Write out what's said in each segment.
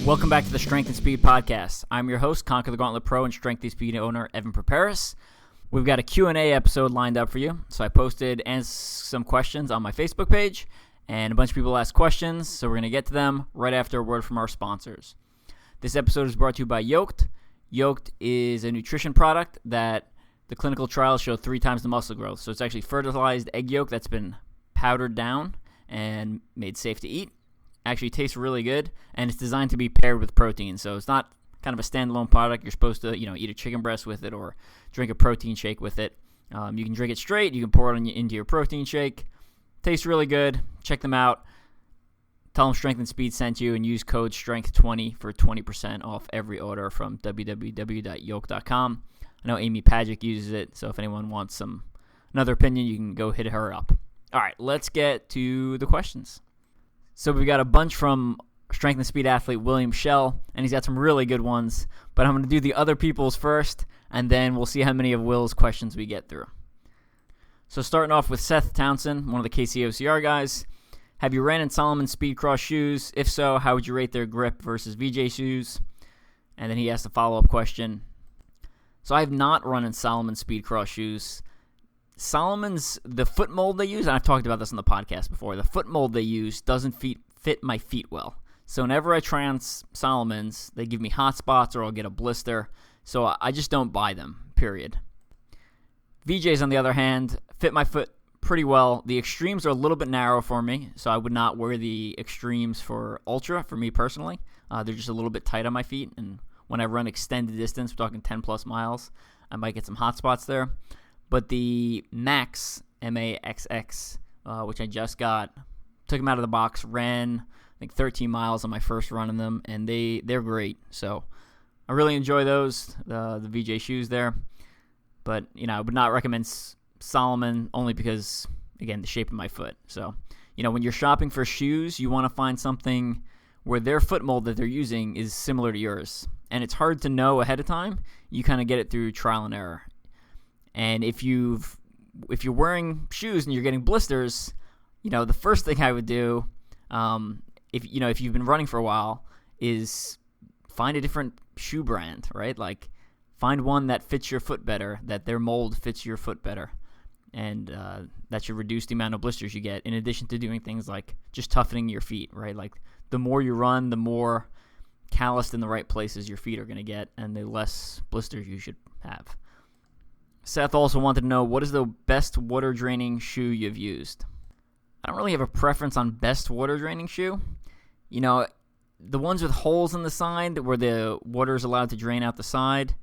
Welcome back to the Strength and Speed Podcast. I'm your host, Conquer the Gauntlet Pro and Strength and Speed owner, Evan Preparis. We've got a Q&A episode lined up for you. So I posted some questions on my Facebook page, and a bunch of people asked questions, so we're going to get to them right after a word from our sponsors. This episode is brought to you by Yoked. Yoked is a nutrition product that the clinical trials show 3 times the muscle growth. So it's actually fertilized egg yolk that's been powdered down and made safe to eat. Actually tastes really good, and it's designed to be paired with protein. So it's not kind of a standalone product. You're supposed to, eat a chicken breast with it or drink a protein shake with it. You can drink it straight. You can pour it into your protein shake. Tastes really good. Check them out. Tell them Strength and Speed sent you, and use code STRENGTH20 for 20% off every order from www.yoke.com. I know Amy Pagic uses it, so if anyone wants another opinion, you can go hit her up. All right, let's get to the questions. So we've got a bunch from Strength and Speed athlete William Schell, and he's got some really good ones. But I'm going to do the other people's first, and then we'll see how many of Will's questions we get through. So starting off with Seth Townsend, one of the KCOCR guys. Have you ran in Salomon Speedcross shoes? If so, how would you rate their grip versus VJ shoes? And then he asked a follow-up question. So I have not run in Salomon Speedcross shoes. Salomon's, the foot mold they use, and I've talked about this on the podcast before, the foot mold they use doesn't fit my feet well. So whenever I try on Salomon's, they give me hot spots or I'll get a blister. So I just don't buy them, period. VJs, on the other hand, fit my foot pretty well. The extremes are a little bit narrow for me, so I would not wear the extremes for Ultra, for me personally. They're just a little bit tight on my feet, and when I run extended distance, we're talking 10 plus miles, I might get some hot spots there. But the Max, M-A-X-X, which I just got, took them out of the box, ran, I think, 13 miles on my first run in them, and they're great. So I really enjoy those, the VJ shoes there. But, I would not recommend Salomon only because, again, the shape of my foot. So, when you're shopping for shoes, you want to find something where their foot mold that they're using is similar to yours. And it's hard to know ahead of time. You kind of get it through trial and error. And if you're wearing shoes and you're getting blisters, the first thing I would do, if you've been running for a while, is find a different shoe brand, right? Like find one that fits your foot better, that their mold fits your foot better, and that should reduce the amount of blisters you get. In addition to doing things like just toughening your feet, right? Like the more you run, the more calloused in the right places your feet are going to get, and the less blisters you should have. Seth also wanted to know, what is the best water-draining shoe you've used? I don't really have a preference on best water-draining shoe. The ones with holes in the side where the water is allowed to drain out the side,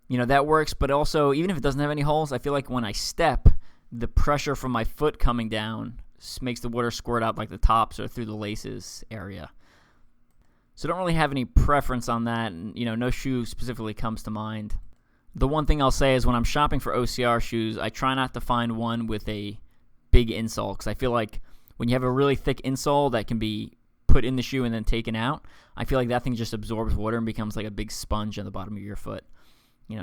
that works. But also, even if it doesn't have any holes, I feel like when I step, the pressure from my foot coming down makes the water squirt out like the tops or through the laces area. So I don't really have any preference on that, and, no shoe specifically comes to mind. The one thing I'll say is when I'm shopping for OCR shoes, I try not to find one with a big insole, because I feel like when you have a really thick insole that can be put in the shoe and then taken out, I feel like that thing just absorbs water and becomes like a big sponge on the bottom of your foot.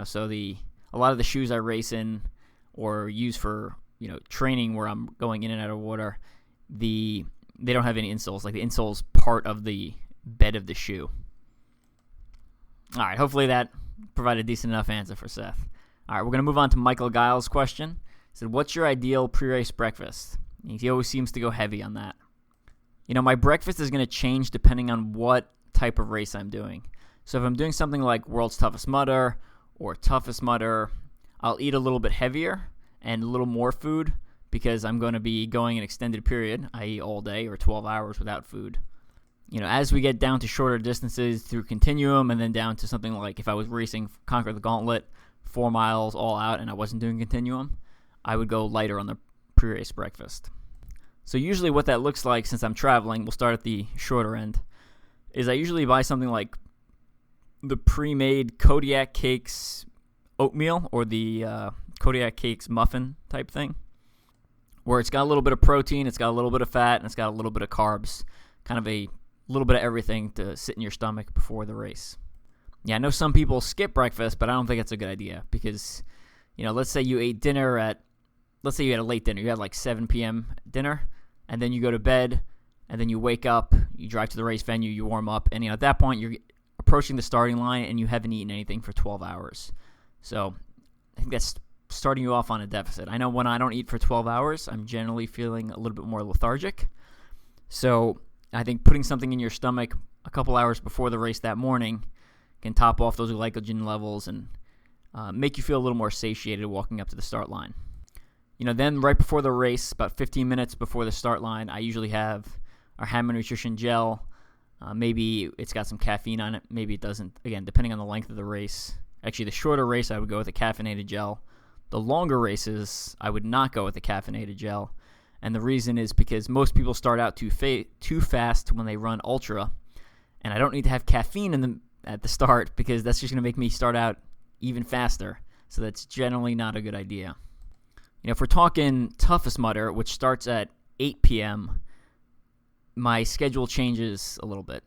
So a lot of the shoes I race in or use for, training where I'm going in and out of water, they don't have any insoles. Like the insole's part of the bed of the shoe. All right, hopefully that provide a decent enough answer for Seth. All right, we're going to move on to Michael Giles' question. He said, what's your ideal pre-race breakfast? He always seems to go heavy on that. My breakfast is going to change depending on what type of race I'm doing. So if I'm doing something like World's Toughest Mudder or Toughest Mudder, I'll eat a little bit heavier and a little more food because I'm going to be going an extended period, i.e. all day or 12 hours without food. As we get down to shorter distances through Continuum and then down to something like if I was racing Conquer the Gauntlet, 4 miles all out and I wasn't doing Continuum, I would go lighter on the pre-race breakfast. So usually what that looks like, since I'm traveling, we'll start at the shorter end, is I usually buy something like the pre-made Kodiak Cakes oatmeal or the Kodiak Cakes muffin type thing, where it's got a little bit of protein, it's got a little bit of fat, and it's got a little bit of carbs, kind of a little bit of everything to sit in your stomach before the race. Yeah, I know some people skip breakfast, but I don't think it's a good idea because, let's say you ate dinner let's say you had a late dinner. You had like 7 p.m. dinner, and then you go to bed, and then you wake up, you drive to the race venue, you warm up, and at that point you're approaching the starting line and you haven't eaten anything for 12 hours. So I think that's starting you off on a deficit. I know when I don't eat for 12 hours, I'm generally feeling a little bit more lethargic. So I think putting something in your stomach a couple hours before the race that morning can top off those glycogen levels and make you feel a little more satiated walking up to the start line. Then right before the race, about 15 minutes before the start line, I usually have our Hammer Nutrition gel. Maybe it's got some caffeine on it. Maybe it doesn't. Again, depending on the length of the race. Actually, the shorter race, I would go with a caffeinated gel. The longer races, I would not go with the caffeinated gel. And the reason is because most people start out too fast when they run ultra. And I don't need to have caffeine at the start because that's just going to make me start out even faster. So that's generally not a good idea. If we're talking Toughest Mudder, which starts at 8 p.m., my schedule changes a little bit.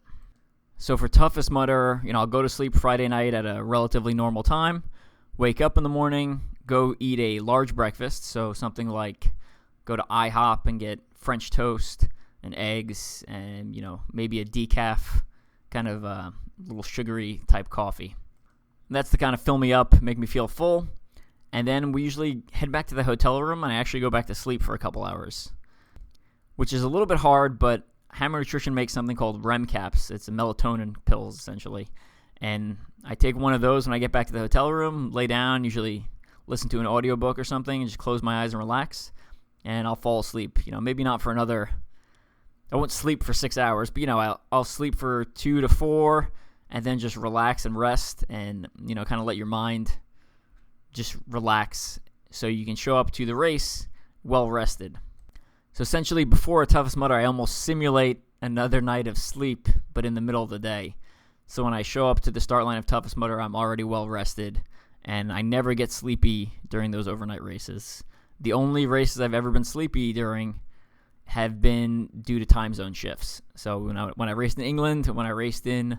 So for Toughest Mudder, I'll go to sleep Friday night at a relatively normal time, wake up in the morning, go eat a large breakfast, so something like go to IHOP and get French toast and eggs and, maybe a decaf, kind of a little sugary type coffee. That's to kind of fill me up, make me feel full. And then we usually head back to the hotel room, and I actually go back to sleep for a couple hours, which is a little bit hard, but Hammer Nutrition makes something called REM caps. It's a melatonin pills, essentially. And I take one of those when I get back to the hotel room, lay down, usually listen to an audiobook or something, and just close my eyes and relax, and I'll fall asleep. Maybe not for another, I won't sleep for 6 hours, but, I'll sleep for 2 to 4, and then just relax and rest and, kind of let your mind just relax so you can show up to the race well rested. So essentially before a Toughest Mudder, I almost simulate another night of sleep, but in the middle of the day. So when I show up to the start line of Toughest Mudder, I'm already well rested, and I never get sleepy during those overnight races. The only races I've ever been sleepy during have been due to time zone shifts. So when I raced in England, when I raced in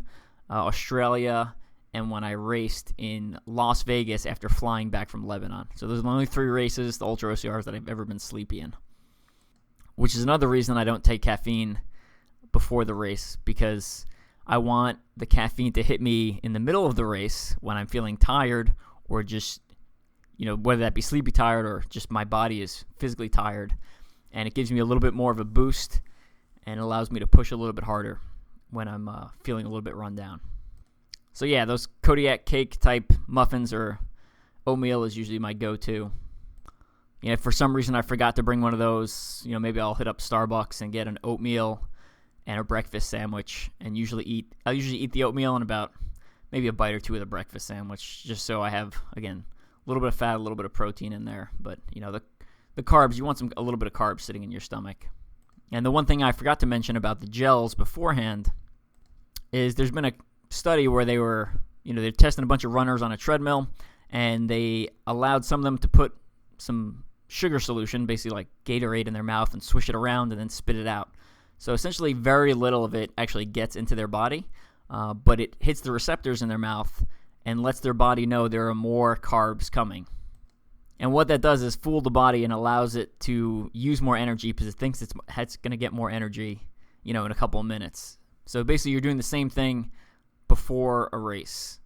Australia, and when I raced in Las Vegas after flying back from Lebanon. So those are the only 3 races, the Ultra OCRs, that I've ever been sleepy in. Which is another reason I don't take caffeine before the race, because I want the caffeine to hit me in the middle of the race when I'm feeling tired, or just, whether that be sleepy tired or just my body is physically tired. And it gives me a little bit more of a boost and allows me to push a little bit harder when I'm feeling a little bit run down. So yeah, those Kodiak cake type muffins or oatmeal is usually my go-to. If for some reason I forgot to bring one of those, maybe I'll hit up Starbucks and get an oatmeal and a breakfast sandwich, and I'll usually eat the oatmeal and about maybe a bite or two of the breakfast sandwich, just so I have, again, a little bit of fat, a little bit of protein in there. But the carbs, you want a little bit of carbs sitting in your stomach. And the one thing I forgot to mention about the gels beforehand is there's been a study where they were, they're testing a bunch of runners on a treadmill, and they allowed some of them to put some sugar solution, basically like Gatorade, in their mouth and swish it around and then spit it out. So essentially very little of it actually gets into their body, but it hits the receptors in their mouth and lets their body know there are more carbs coming. And what that does is fool the body and allows it to use more energy because it thinks it's going to get more energy, in a couple of minutes. So basically you're doing the same thing before a race.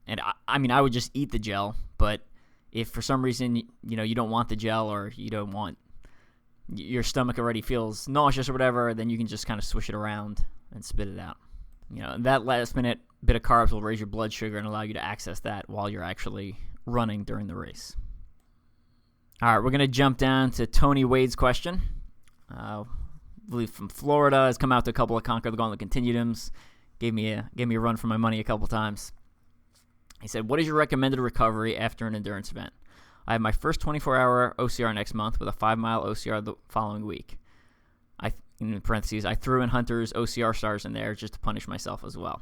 And I would just eat the gel, but if for some reason, you don't want the gel, or you don't want, your stomach already feels nauseous or whatever, then you can just kind of swish it around and spit it out. That last minute bit of carbs will raise your blood sugar and allow you to access that while you're actually running during the race. All right, we're going to jump down to Tony Wade's question. I believe from Florida, has come out to a couple of Conquer the Gauntlet Continuums. Gave me a run for my money a couple times. He said, what is your recommended recovery after an endurance event? I have my first 24-hour OCR next month with a 5-mile OCR the following week. In parentheses, I threw in Hunter's OCR stars in there just to punish myself as well.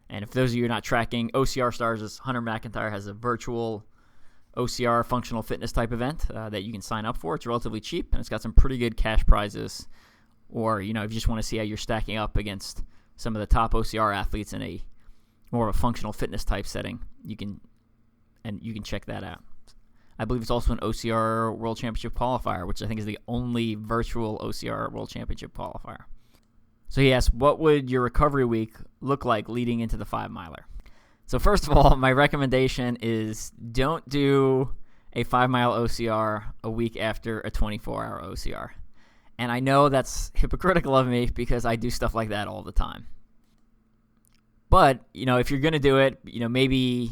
And if those of you are not tracking, OCR stars is Hunter McIntyre has a virtual OCR functional fitness type event that you can sign up for. It's relatively cheap, and it's got some pretty good cash prizes. Or, if you just want to see how you're stacking up against some of the top OCR athletes in a more of a functional fitness type setting, you can check that out. I believe it's also an OCR World Championship qualifier, which I think is the only virtual OCR World Championship qualifier. So he asked, what would your recovery week look like leading into the 5-miler? So first of all, my recommendation is don't do a 5-mile OCR a week after a 24-hour OCR. And I know that's hypocritical of me because I do stuff like that all the time. But, if you're going to do it, maybe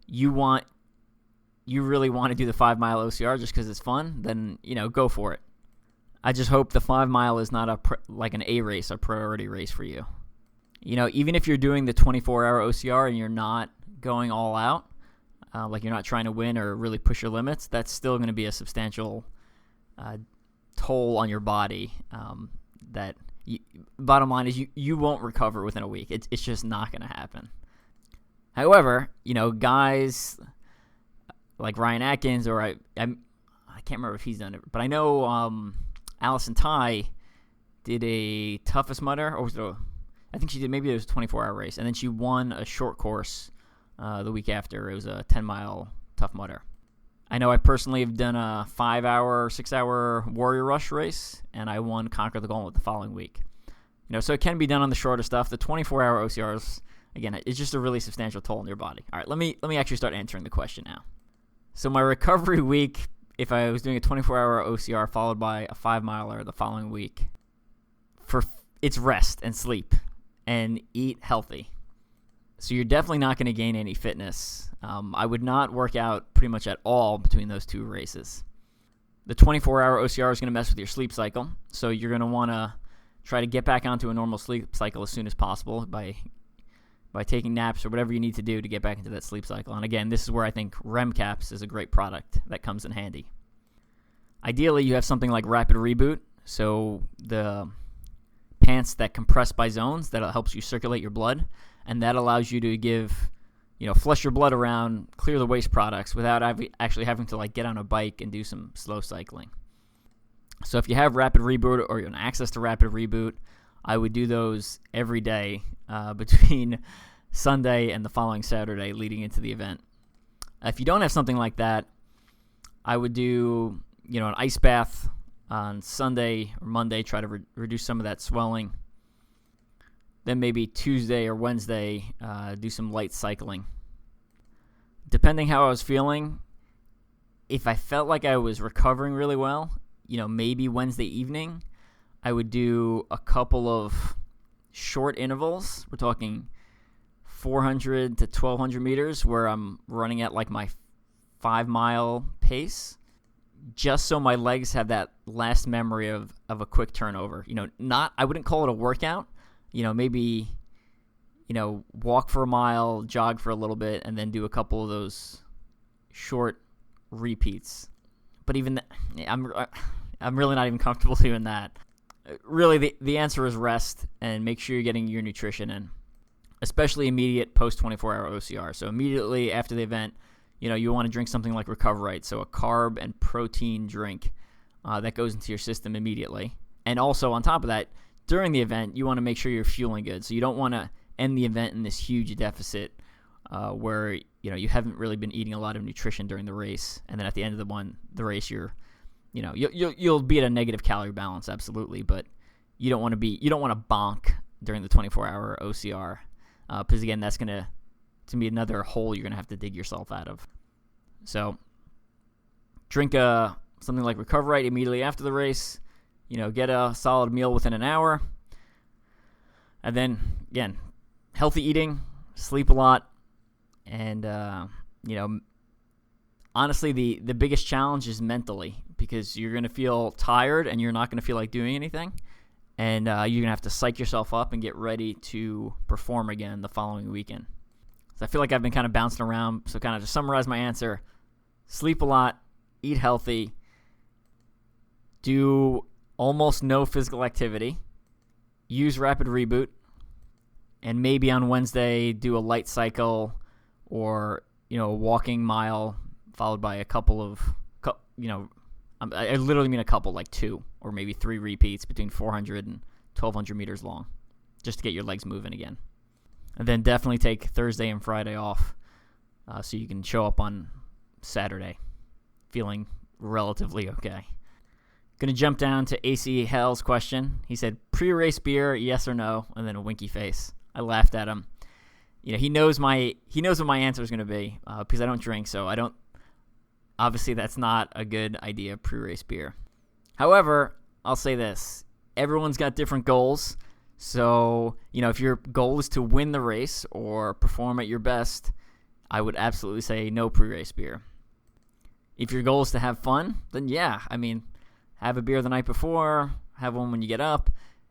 you really want to do the 5-mile OCR just because it's fun, then, go for it. I just hope the 5-mile is not like an A race, a priority race for you. Even if you're doing the 24-hour OCR and you're not going all out, like you're not trying to win or really push your limits, that's still going to be a substantial toll on your body. Bottom line is you won't recover within a week. It's just not going to happen. However, guys like Ryan Atkins, or I can't remember if he's done it, but I know Allison Tai did a toughest mudder, or I think she did, maybe it was a 24-hour race, and then she won a short course the week after. It was a 10-mile tough mudder. I know I personally have done a 5-hour, 6-hour Warrior Rush race, and I won Conquer the Gauntlet the following week. So it can be done on the shorter stuff. The 24-hour OCRs, again, it's just a really substantial toll on your body. All right, let me actually start answering the question now. So my recovery week, if I was doing a 24-hour OCR followed by a 5-miler the following week, it's rest and sleep and eat healthy. So you're definitely not going to gain any fitness. I would not work out pretty much at all between those two races. The 24-hour OCR is going to mess with your sleep cycle, so you're going to want to try to get back onto a normal sleep cycle as soon as possible by taking naps or whatever you need to do to get back into that sleep cycle. And again, this is where I think REM caps is a great product that comes in handy. Ideally, you have something like Rapid Reboot, so the pants that compress by zones, that helps you circulate your blood, and that allows you to flush your blood around, clear the waste products without actually having to get on a bike and do some slow cycling. So if you have Rapid Reboot or you have access to Rapid Reboot, I would do those every day between Sunday and the following Saturday leading into the event. If you don't have something like that, I would do an ice bath on Sunday or Monday, try to reduce some of that swelling. Then maybe Tuesday or Wednesday, do some light cycling. Depending how I was feeling, if I felt like I was recovering really well, maybe Wednesday evening, I would do a couple of short intervals. We're talking 400 to 1,200 meters where I'm running at my 5-mile pace, just so my legs have that last memory of a quick turnover. I wouldn't call it a workout. Maybe, walk for a mile, jog for a little bit, and then do a couple of those short repeats. But even I'm really not even comfortable doing that. Really, the answer is rest and make sure you're getting your nutrition in, especially immediate post 24-hour OCR. So immediately after the event, you want to drink something like Recoverite, so a carb and protein drink that goes into your system immediately. And also on top of that, during the event, you want to make sure you're fueling good. So you don't want to end the event in this huge deficit where you haven't really been eating a lot of nutrition during the race, and then at the end of the race, you'll be at a negative calorie balance, absolutely, but you don't want to bonk during the 24-hour OCR because again, that's going to be another hole you're going to have to dig yourself out of. So drink something like Recoverite immediately after the race. Get a solid meal within an hour. And then, again, healthy eating, sleep a lot. And, honestly, the biggest challenge is mentally because you're going to feel tired and you're not going to feel like doing anything. And you're going to have to psych yourself up and get ready to perform again the following weekend. So I feel like I've been kind of bouncing around. So kind of to summarize my answer, sleep a lot, eat healthy, do almost no physical activity, use Rapid Reboot, and maybe on Wednesday do a light cycle or, a walking mile followed by a couple of, I literally mean a couple, like 2 or maybe 3 repeats between 400 and 1,200 meters long, just to get your legs moving again. And then definitely take Thursday and Friday off so you can show up on Saturday. feeling relatively okay. Going to jump down to AC Hell's question. He said, pre-race beer, yes or no, and then a winky face. I laughed at him. He knows what my answer is going to be because I don't drink, so I don't. Obviously, that's not a good idea, pre-race beer. However, I'll say this. Everyone's got different goals. So, if your goal is to win the race or perform at your best, I would absolutely say no pre-race beer. If your goal is to have fun, then yeah, have a beer the night before, have one when you get up.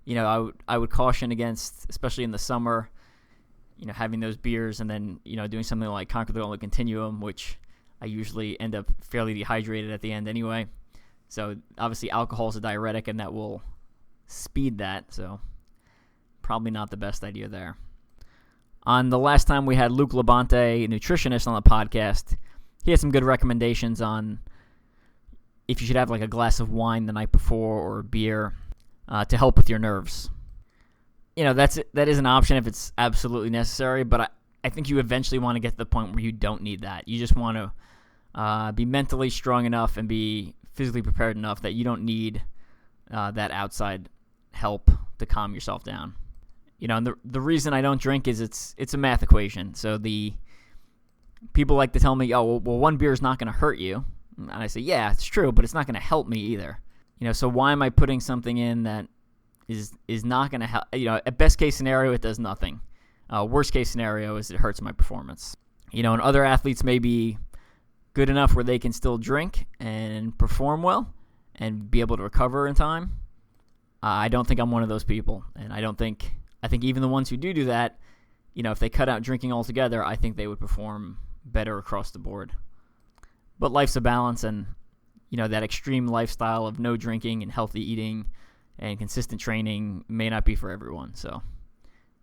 I would caution against, especially in the summer, having those beers and then, doing something like Conquer the Gauntlet Continuum, which I usually end up fairly dehydrated at the end anyway. So obviously alcohol is a diuretic and that will speed that. So probably not the best idea there. On the last time we had Luke Labonte, a nutritionist, on the podcast, he had some good recommendations on if you should have like a glass of wine the night before or beer to help with your nerves. That is an option if it's absolutely necessary, but I think you eventually want to get to the point where you don't need that. You just want to be mentally strong enough and be physically prepared enough that you don't need that outside help to calm yourself down. And the reason I don't drink is it's a math equation. So the people like to tell me, oh, well, one beer is not going to hurt you. And I say, yeah, it's true, but it's not going to help me either. So why am I putting something in that is not going to help? At best case scenario, it does nothing. Worst case scenario is it hurts my performance. And other athletes may be good enough where they can still drink and perform well and be able to recover in time. I don't think I'm one of those people. And I think even the ones who do that, if they cut out drinking altogether, I think they would perform better across the board. But life's a balance, and that extreme lifestyle of no drinking and healthy eating and consistent training may not be for everyone. So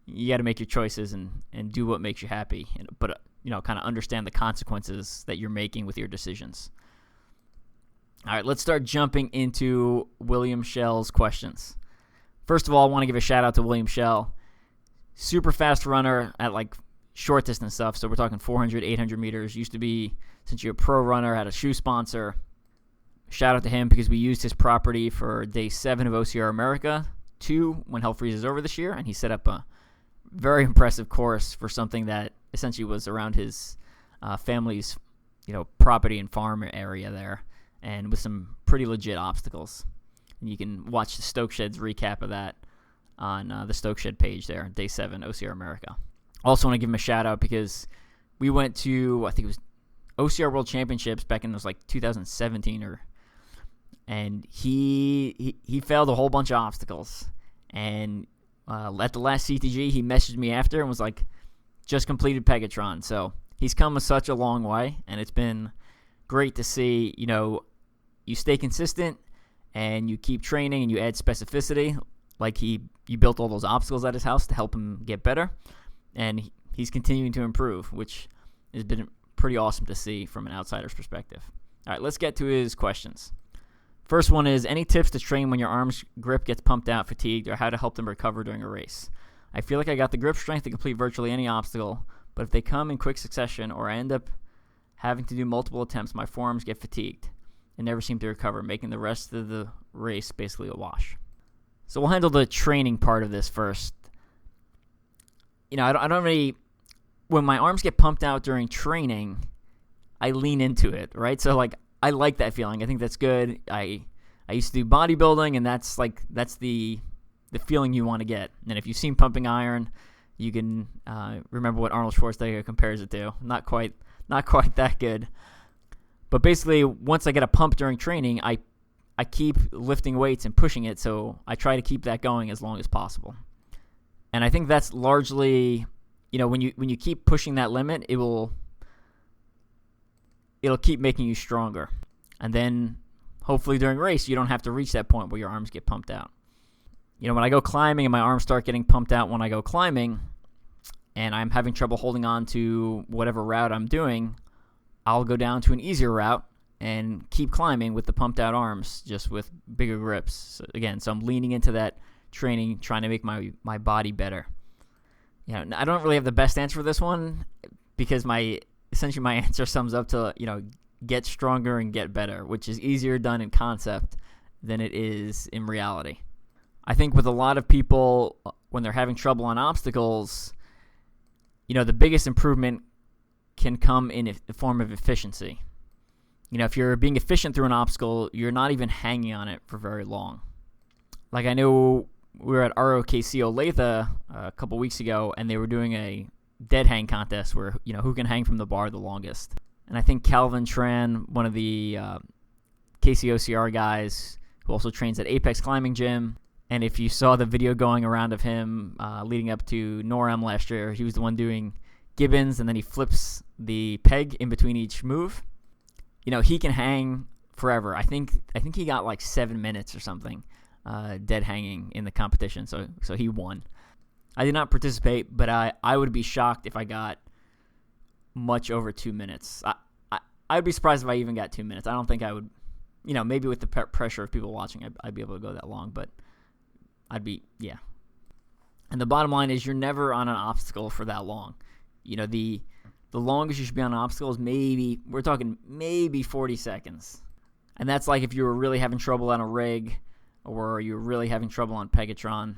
you got to make your choices and do what makes you happy, but kind of understand the consequences that you're making with your decisions. All right, let's start jumping into William Shell's questions. First of all, I want to give a shout out to William Shell. Super fast runner at like short distance stuff. So we're talking 400, 800 meters. Used to be, since you're a pro runner, had a shoe sponsor. Shout out to him because we used his property for day 7 of OCR America 2 when Hell Freezes over this year. And he set up a very impressive course for something that essentially was around his family's, property and farm area there, and with some pretty legit obstacles. And you can watch the Stoke Sheds recap of that on the Stoke Shed page there, day 7, OCR America. Also want to give him a shout out because we went to, I think it was OCR World Championships back in 2017 and he failed a whole bunch of obstacles. And at the last CTG, he messaged me after and was like, just completed Pegatron. So he's come such a long way, and it's been great to see, you stay consistent and you keep training and you add specificity. Like you built all those obstacles at his house to help him get better. And he's continuing to improve, which has been pretty awesome to see from an outsider's perspective. All right, let's get to his questions. First one is, any tips to train when your arm's grip gets pumped out, fatigued, or how to help them recover during a race? I feel like I got the grip strength to complete virtually any obstacle, but if they come in quick succession or I end up having to do multiple attempts, my forearms get fatigued and never seem to recover, making the rest of the race basically a wash. So we'll handle the training part of this first. I don't really, when my arms get pumped out during training, I lean into it, right? So I like that feeling. I think that's good. I used to do bodybuilding, and that's the feeling you want to get. And if you've seen Pumping Iron, you can remember what Arnold Schwarzenegger compares it to. Not quite that good. But basically, once I get a pump during training, I keep lifting weights and pushing it, so I try to keep that going as long as possible. And I think that's largely, when you keep pushing that limit, it'll keep making you stronger. And then hopefully during race, you don't have to reach that point where your arms get pumped out. When I go climbing and my arms start getting pumped out when I go climbing and I'm having trouble holding on to whatever route I'm doing, I'll go down to an easier route and keep climbing with the pumped out arms, just with bigger grips. So I'm leaning into that training, trying to make my body better. I don't really have the best answer for this one because essentially my answer sums up to, get stronger and get better, which is easier done in concept than it is in reality. I think with a lot of people, when they're having trouble on obstacles, the biggest improvement can come in the form of efficiency. If you're being efficient through an obstacle, you're not even hanging on it for very long. Like I know we were at ROKC Olathe a couple weeks ago, and they were doing a dead hang contest where, who can hang from the bar the longest. And I think Calvin Tran, one of the KCOCR guys who also trains at Apex Climbing Gym, and if you saw the video going around of him leading up to NORAM last year, he was the one doing Gibbons, and then he flips the peg in between each move. He can hang forever. I think he got like 7 minutes or something dead hanging in the competition, so he won. I did not participate, but I would be shocked if I got much over 2 minutes. I'd be surprised if I even got 2 minutes. I don't think I would, maybe with the pressure of people watching, I'd be able to go that long, but yeah. And the bottom line is you're never on an obstacle for that long. The longest you should be on an obstacle is maybe 40 seconds. And that's like if you were really having trouble on a rig or you're really having trouble on Pegatron.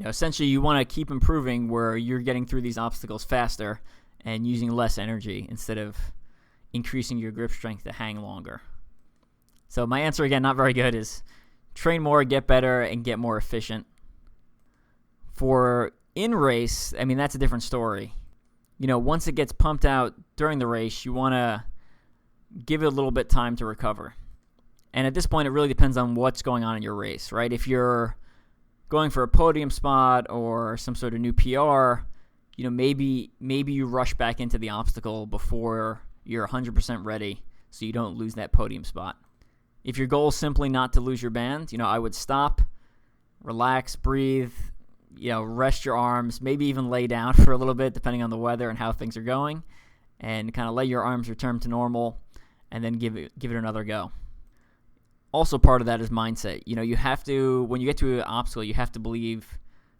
Essentially you want to keep improving where you're getting through these obstacles faster and using less energy instead of increasing your grip strength to hang longer. So my answer, again, not very good, is train more, get better, and get more efficient. For in-race, that's a different story. Once it gets pumped out during the race, you want to give it a little bit time to recover. And at this point, it really depends on what's going on in your race, right? If you're going for a podium spot or some sort of new PR, maybe you rush back into the obstacle before you're 100% ready so you don't lose that podium spot. If your goal is simply not to lose your band, I would stop, relax, breathe, rest your arms, maybe even lay down for a little bit depending on the weather and how things are going, and kind of let your arms return to normal and then give it another go. Also part of that is mindset. You have to, when you get to an obstacle, you have to believe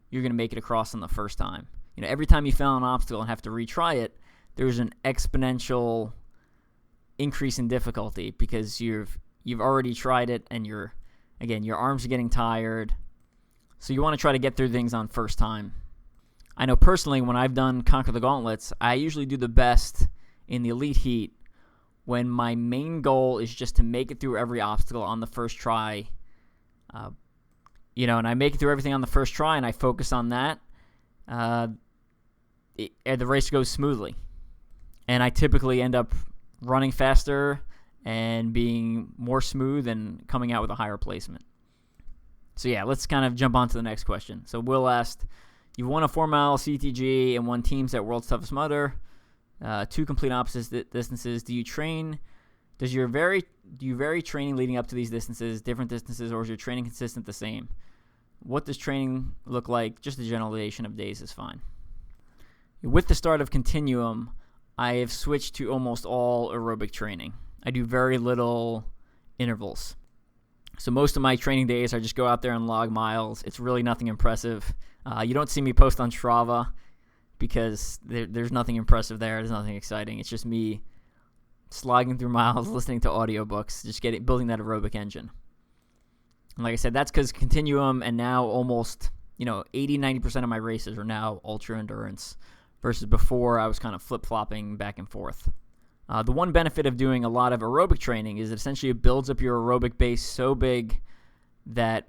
you're going to make it across on the first time. Every time you fail an obstacle and have to retry it, there's an exponential increase in difficulty because you've already tried it and your arms are getting tired. So you want to try to get through things on first time. I know personally when I've done Conquer the Gauntlets, I usually do the best in the Elite Heat when my main goal is just to make it through every obstacle on the first try. And I make it through everything on the first try and I focus on that. The race goes smoothly. And I typically end up running faster and being more smooth and coming out with a higher placement. So yeah, let's kind of jump on to the next question. So Will asked, you've won a 4-mile CTG and won teams at World's Toughest Mudder, 2 complete opposite distances. Do you vary training leading up to these distances, different distances, or is your training consistent the same? What does training look like? Just a generalization of days is fine. With the start of Continuum, I have switched to almost all aerobic training. I do very little intervals. So most of my training days, I just go out there and log miles. It's really nothing impressive. You don't see me post on Strava because there's nothing impressive there. There's nothing exciting. It's just me slogging through miles, listening to audiobooks, just building that aerobic engine. And like I said, that's because Continuum and now almost 80-90% of my races are now ultra endurance versus before I was kind of flip-flopping back and forth. The one benefit of doing a lot of aerobic training is that essentially it builds up your aerobic base so big that,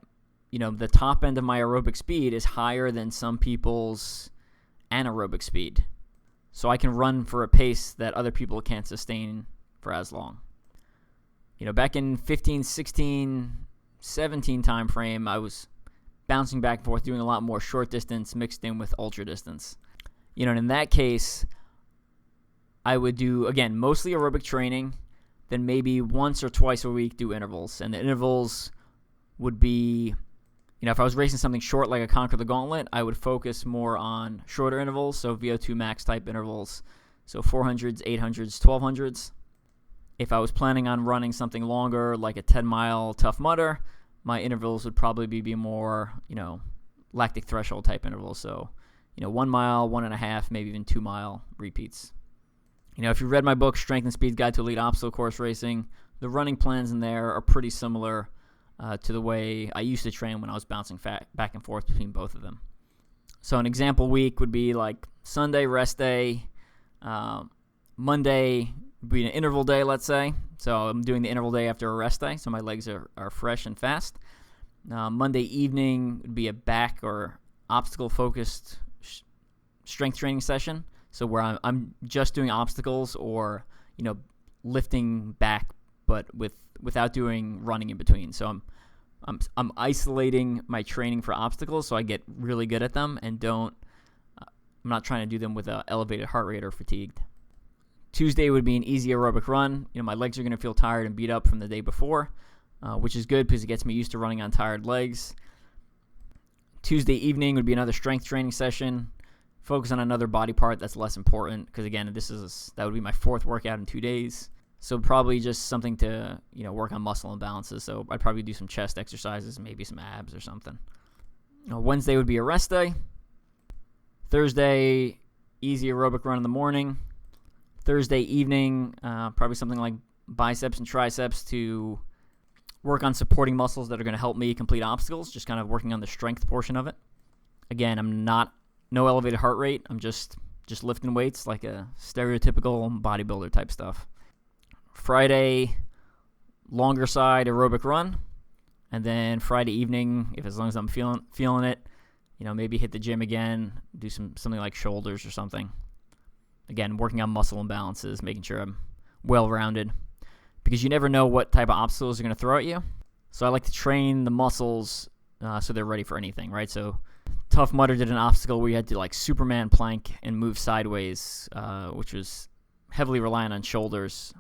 the top end of my aerobic speed is higher than some people's anaerobic speed. So I can run for a pace that other people can't sustain for as long. Back in 15, 16, 17 time frame, I was bouncing back and forth, doing a lot more short distance mixed in with ultra distance. And in that case, I would do, again, mostly aerobic training, then maybe once or twice a week do intervals. And the intervals would be, if I was racing something short like a Conquer the Gauntlet, I would focus more on shorter intervals, so VO2 max type intervals, so 400s, 800s, 1200s. If I was planning on running something longer like a 10-mile Tough Mudder, my intervals would probably be more, lactic threshold type intervals, so 1 mile, 1.5, maybe even 2 mile repeats. If you read my book, Strength and Speed Guide to Elite Obstacle Course Racing, the running plans in there are pretty similar to the way I used to train when I was bouncing back and forth between both of them. So an example week would be like Sunday, rest day. Monday would be an interval day, let's say. So I'm doing the interval day after a rest day, so my legs are fresh and fast. Monday evening would be a back or obstacle-focused strength training session. So where I'm just doing obstacles or, lifting back, but without doing running in between. So I'm isolating my training for obstacles so I get really good at them and I'm not trying to do them with an elevated heart rate or fatigued. Tuesday would be an easy aerobic run. My legs are going to feel tired and beat up from the day before, which is good because it gets me used to running on tired legs. Tuesday evening would be another strength training session. Focus on another body part that's less important because, again, that would be my fourth workout in 2 days. So probably just something to, work on muscle imbalances. So I'd probably do some chest exercises, maybe some abs or something. Wednesday would be a rest day. Thursday, easy aerobic run in the morning. Thursday evening, probably something like biceps and triceps to work on supporting muscles that are going to help me complete obstacles, just kind of working on the strength portion of it. Again, no elevated heart rate. I'm just lifting weights like a stereotypical bodybuilder type stuff. Friday, longer side aerobic run. And then Friday evening, as long as I'm feeling it, maybe hit the gym again, do something like shoulders or something. Again, working on muscle imbalances, making sure I'm well-rounded. Because you never know what type of obstacles are going to throw at you. So I like to train the muscles so they're ready for anything, right? So Tough Mudder did an obstacle where you had to Superman plank and move sideways, which was heavily reliant on shoulders.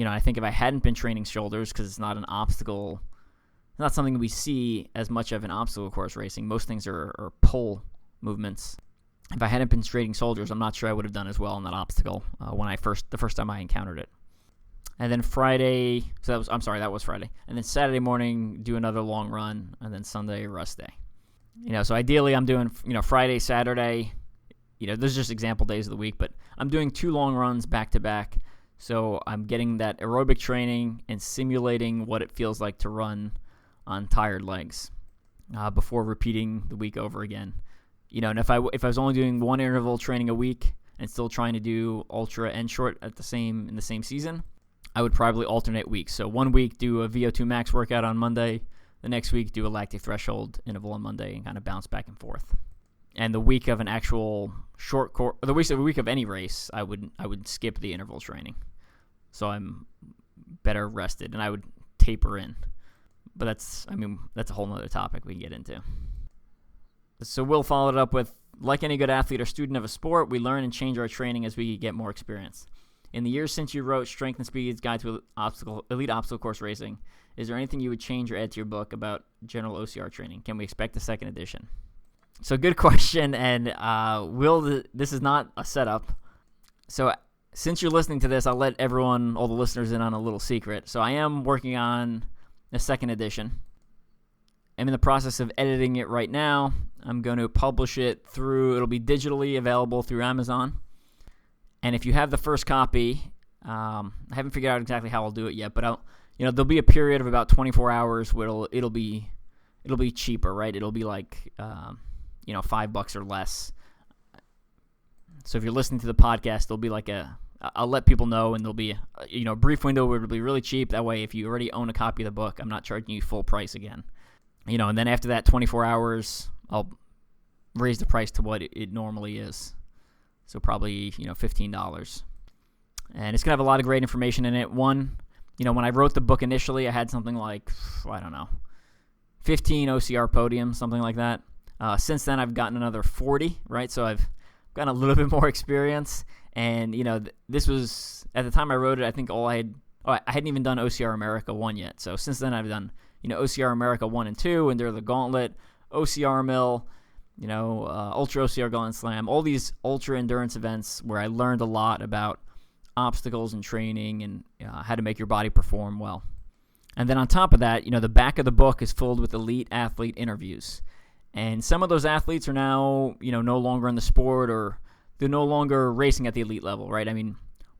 I think if I hadn't been training shoulders, because it's not an obstacle, not something we see as much of in obstacle course racing. Most things are pull movements. If I hadn't been training shoulders, I'm not sure I would have done as well on that obstacle the first time I encountered it. And then Friday, that was Friday. And then Saturday morning, do another long run, and then Sunday, rest day. So ideally I'm doing, Friday, Saturday, those are just example days of the week, but I'm doing 2 long runs back to back. So I'm getting that aerobic training and simulating what it feels like to run on tired legs before repeating the week over again. And if I was only doing one interval training a week and still trying to do ultra and short in the same season, I would probably alternate weeks. So one week do a VO2 max workout on Monday, the next week do a lactic threshold interval on Monday and kind of bounce back and forth. And the week of an actual short course, the week of any race, I would skip the interval training. So I'm better rested and I would taper in. But that's a whole nother topic we can get into. So Will followed up with, like any good athlete or student of a sport, we learn and change our training as we get more experience. In the years since you wrote Strength and Speed's Guide to Elite Obstacle Course Racing, is there anything you would change or add to your book about general OCR training? Can we expect a second edition? So good question, and Will, this is not a setup. So since you're listening to this, I'll let all the listeners in on a little secret. So I am working on a second edition. I'm in the process of editing it right now. I'm going to publish it it'll be digitally available through Amazon. And if you have the first copy, I haven't figured out exactly how I'll do it yet, but there'll be a period of about 24 hours where it'll be cheaper, right? It'll be like $5 or less. So if you're listening to the podcast, there'll be I'll let people know, and there'll be a brief window where it'll be really cheap. That way, if you already own a copy of the book, I'm not charging you full price again. And then after that 24 hours, I'll raise the price to what it normally is. So probably, $15. And it's going to have a lot of great information in it. One, when I wrote the book initially, I had something like, 15 OCR podiums, something like that. Since then, I've gotten another 40, right? So I've gotten a little bit more experience. And, this was, at the time I wrote it, I think I hadn't even done OCR America 1 yet. So since then, I've done, OCR America 1 and 2, and they're the Gauntlet, OCR Mill, Ultra OCR Gauntlet Slam, all these ultra endurance events where I learned a lot about obstacles and training and how to make your body perform well. And then on top of that, the back of the book is filled with elite athlete interviews. And some of those athletes are now, no longer in the sport, or they're no longer racing at the elite level, right? I mean,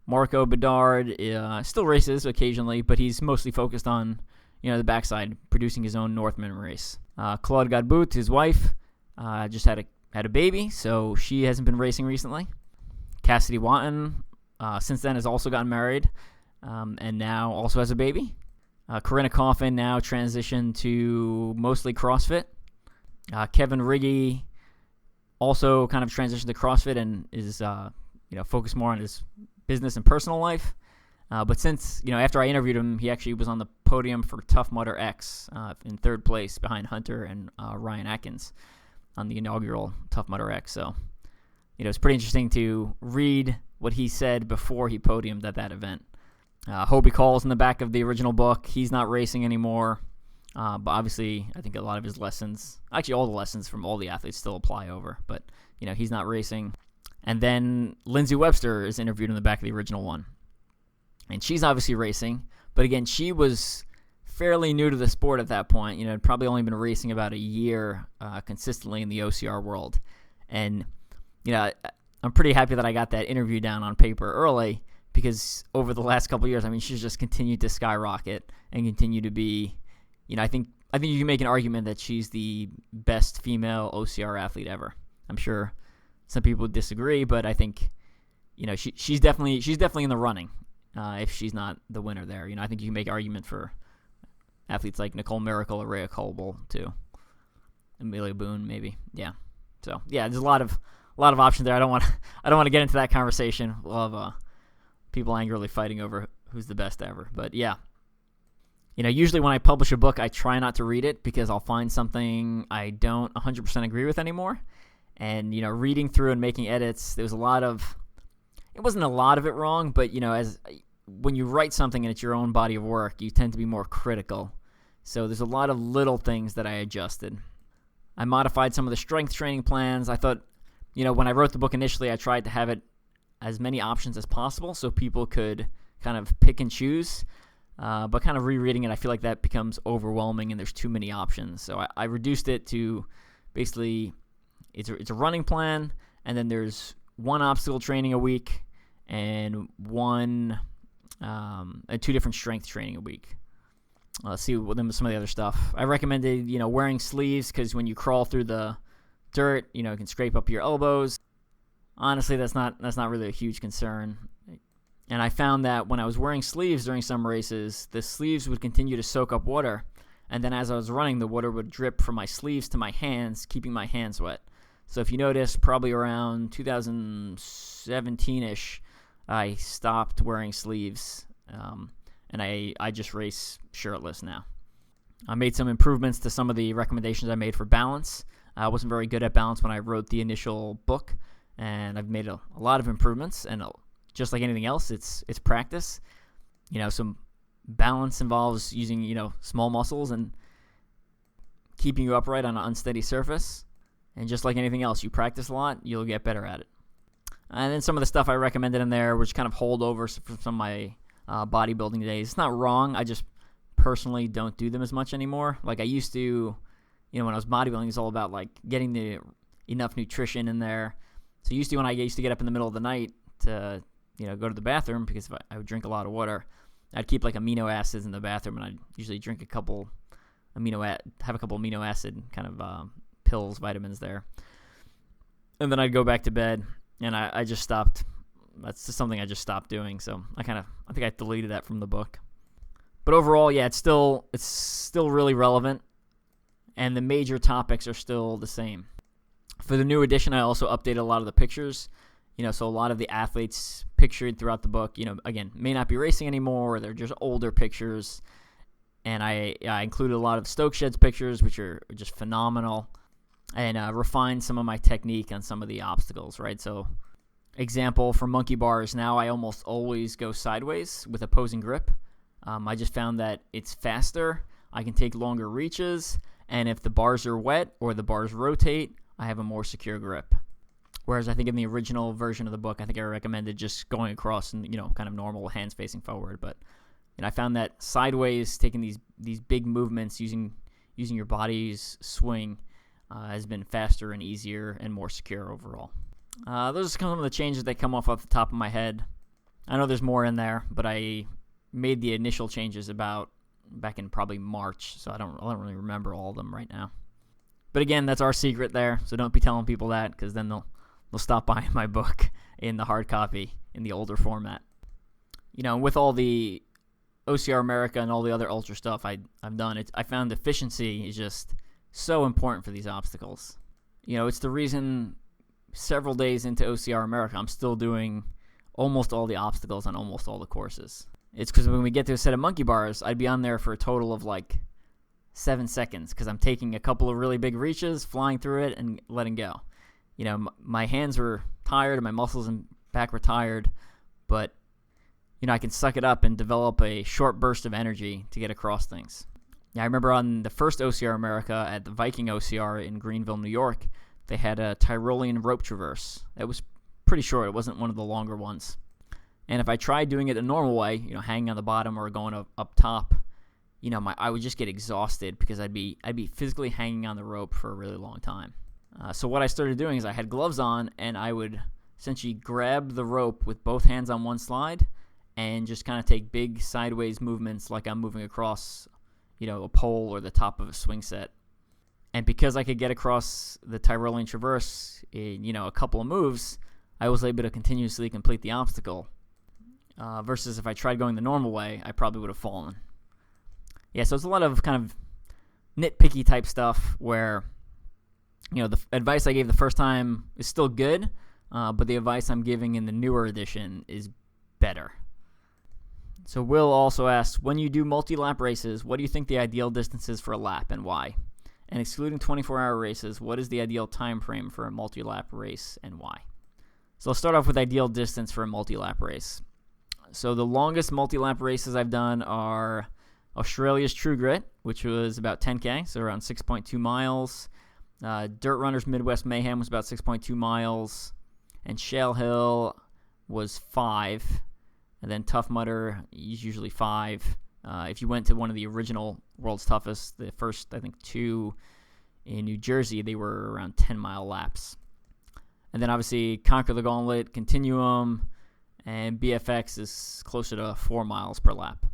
Marco Bedard still races occasionally, but he's mostly focused on the backside, producing his own Northman race. Claude Godbout, his wife, just had a baby, so she hasn't been racing recently. Cassidy Watton, since then, has also gotten married, and now also has a baby. Corinna Coffin now transitioned to mostly CrossFit. Kevin Riggy also kind of transitioned to CrossFit and is focused more on his business and personal life. But since, after I interviewed him, he actually was on the podium for Tough Mudder X in third place behind Hunter and Ryan Atkins on the inaugural Tough Mudder X. So, it's pretty interesting to read what he said before he podiumed at that event. Hobie Call's in the back of the original book. He's not racing anymore. But obviously, I think a lot of his lessons, actually all the lessons from all the athletes still apply over. But, he's not racing. And then Lindsay Webster is interviewed in the back of the original one. And she's obviously racing. But again, she was fairly new to the sport at that point. Had probably only been racing about a year consistently in the OCR world. And, I'm pretty happy that I got that interview down on paper early, because over the last couple of years, she's just continued to skyrocket and continue to be, I think you can make an argument that she's the best female OCR athlete ever. I'm sure some people would disagree, but I think, she's definitely in the running. If she's not the winner there, I think you can make an argument for athletes like Nicole Miracle or Rhea Colby too. Amelia Boone, maybe. Yeah. So yeah, there's a lot of options there. I don't want to get into that conversation. We'll have people angrily fighting over who's the best ever. But yeah, usually when I publish a book, I try not to read it because I'll find something I don't 100% agree with anymore. And reading through and making edits, there was it wasn't a lot of it wrong, but as when you write something and it's your own body of work, you tend to be more critical. So there's a lot of little things that I adjusted. I modified some of the strength training plans. I thought, when I wrote the book initially, I tried to have it as many options as possible so people could kind of pick and choose. But kind of rereading it, I feel like that becomes overwhelming and there's too many options. So I reduced it to basically it's a running plan, and then there's one obstacle training a week and two different strength training a week. Let's see what some of the other stuff. I recommended, wearing sleeves because when you crawl through the dirt, it can scrape up your elbows. Honestly, that's not really a huge concern. And I found that when I was wearing sleeves during some races, the sleeves would continue to soak up water. And then as I was running, the water would drip from my sleeves to my hands, keeping my hands wet. So if you notice, probably around 2017-ish, I stopped wearing sleeves. And I just race shirtless now. I made some improvements to some of the recommendations I made for balance. I wasn't very good at balance when I wrote the initial book, and I've made a lot of improvements. And just like anything else, it's practice. Some balance involves using, small muscles and keeping you upright on an unsteady surface. And just like anything else, you practice a lot, you'll get better at it. And then some of the stuff I recommended in there, which kind of holdovers from some of my bodybuilding days. It's not wrong. I just personally don't do them as much anymore. Like I used to, when I was bodybuilding, it's all about like getting enough nutrition in there. So when I used to get up in the middle of the night to, go to the bathroom, because if I would drink a lot of water, I'd keep like amino acids in the bathroom, and I'd usually drink have a couple amino acid kind of pills, vitamins there. And then I'd go back to bed, and I just stopped. That's just something I just stopped doing. So I think I deleted that from the book. But overall, yeah, it's still really relevant, and the major topics are still the same. For the new edition, I also updated a lot of the pictures. So a lot of the athletes pictured throughout the book, again, may not be racing anymore, or they're just older pictures. And I included a lot of Stoke Sheds pictures, which are just phenomenal, and refined some of my technique on some of the obstacles, right? So example, for monkey bars, now I almost always go sideways with opposing grip. I just found that it's faster, I can take longer reaches, and if the bars are wet or the bars rotate, I have a more secure grip. Whereas I think in the original version of the book, I think I recommended just going across and, kind of normal, hands facing forward. But I found that sideways, taking these big movements, using your body's swing, has been faster and easier and more secure overall. Those are some of the changes that come off the top of my head. I know there's more in there, but I made the initial changes back in probably March, so I don't really remember all of them right now. But again, that's our secret there, so don't be telling people that, because then they'll stop buying my book in the hard copy in the older format. With all the OCR America and all the other ultra stuff I've done, I found efficiency is just so important for these obstacles. It's the reason several days into OCR America, I'm still doing almost all the obstacles on almost all the courses. It's because when we get to a set of monkey bars, I'd be on there for a total of 7 seconds, because I'm taking a couple of really big reaches, flying through it, and letting go. My hands were tired, and my muscles and back were tired, but I can suck it up and develop a short burst of energy to get across things. I remember on the first OCR America at the Viking OCR in Greenville, New York, they had a Tyrolean rope traverse. That was pretty short. It wasn't one of the longer ones. And if I tried doing it the normal way, hanging on the bottom or going up top, I would just get exhausted because I'd be physically hanging on the rope for a really long time. So what I started doing is I had gloves on, and I would essentially grab the rope with both hands on one slide and just kind of take big sideways movements like I'm moving across, a pole or the top of a swing set. And because I could get across the Tyrolean traverse in, a couple of moves, I was able to continuously complete the obstacle. Versus if I tried going the normal way, I probably would have fallen. Yeah, so it's a lot of kind of nitpicky type stuff where, the advice I gave the first time is still good, but the advice I'm giving in the newer edition is better. So Will also asks, when you do multi-lap races, what do you think the ideal distance is for a lap and why? And excluding 24-hour races, what is the ideal time frame for a multi-lap race and why? So I'll start off with ideal distance for a multi-lap race. So the longest multi-lap races I've done are Australia's True Grit, which was about 10K, so around 6.2 miles. Dirt Runners Midwest Mayhem was about 6.2 miles. And Shale Hill was 5. And then Tough Mudder is usually 5. If you went to one of the original World's Toughest, the first, I think, 2 in New Jersey, they were around 10-mile laps. And then obviously Conquer the Gauntlet, Continuum, and BFX is closer to 4 miles per lap.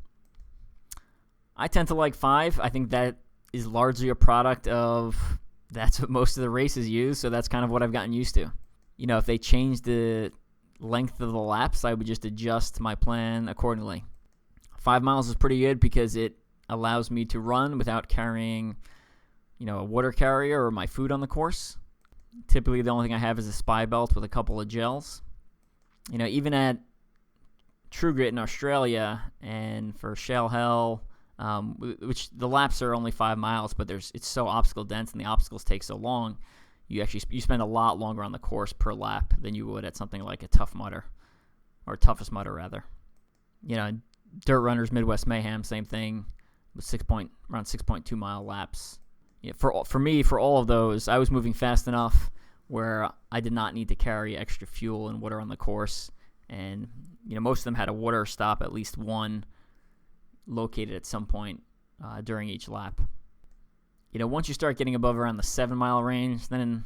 I tend to like 5. I think that is largely a product of that's what most of the races use, so that's kind of what I've gotten used to. If they change the length of the laps, I would just adjust my plan accordingly. 5 miles is pretty good because it allows me to run without carrying, a water carrier or my food on the course. Typically, the only thing I have is a spy belt with a couple of gels. Even at True Grit in Australia and for Shale Hill, which the laps are only 5 miles, but it's so obstacle dense and the obstacles take so long, you spend a lot longer on the course per lap than you would at something like a Tough Mudder, or Toughest Mudder rather. Dirt Runners Midwest Mayhem, same thing, with around 6.2 mile laps. For me, for all of those, I was moving fast enough where I did not need to carry extra fuel and water on the course, and most of them had a water stop, at least one, located at some point during each lap. Once you start getting above around the 7-mile range, then,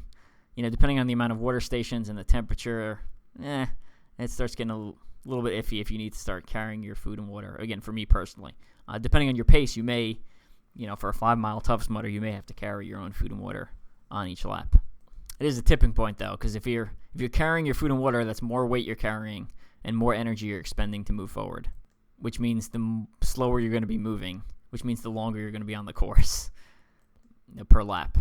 depending on the amount of water stations and the temperature, it starts getting a little bit iffy if you need to start carrying your food and water. Again, for me personally. Depending on your pace, you may, for a 5-mile Toughest Mudder, you may have to carry your own food and water on each lap. It is a tipping point, though, because if you're carrying your food and water, that's more weight you're carrying and more energy you're expending to move forward, which means the slower you're going to be moving, which means the longer you're going to be on the course per lap.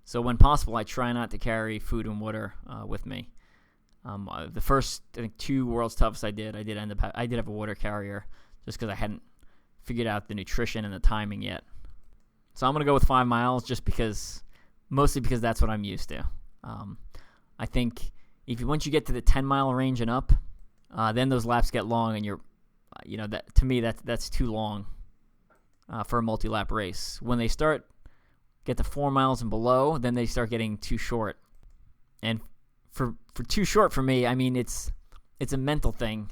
So when possible, I try not to carry food and water with me. The first, I think, 2 World's Toughest I did have a water carrier just because I hadn't figured out the nutrition and the timing yet. So I'm going to go with 5 miles mostly because that's what I'm used to. I think once you get to the 10-mile range and up, then those laps get long, and that to me that's too long for a multi-lap race. When they get to 4 miles and below, then they start getting too short. And for too short for me, I mean it's a mental thing.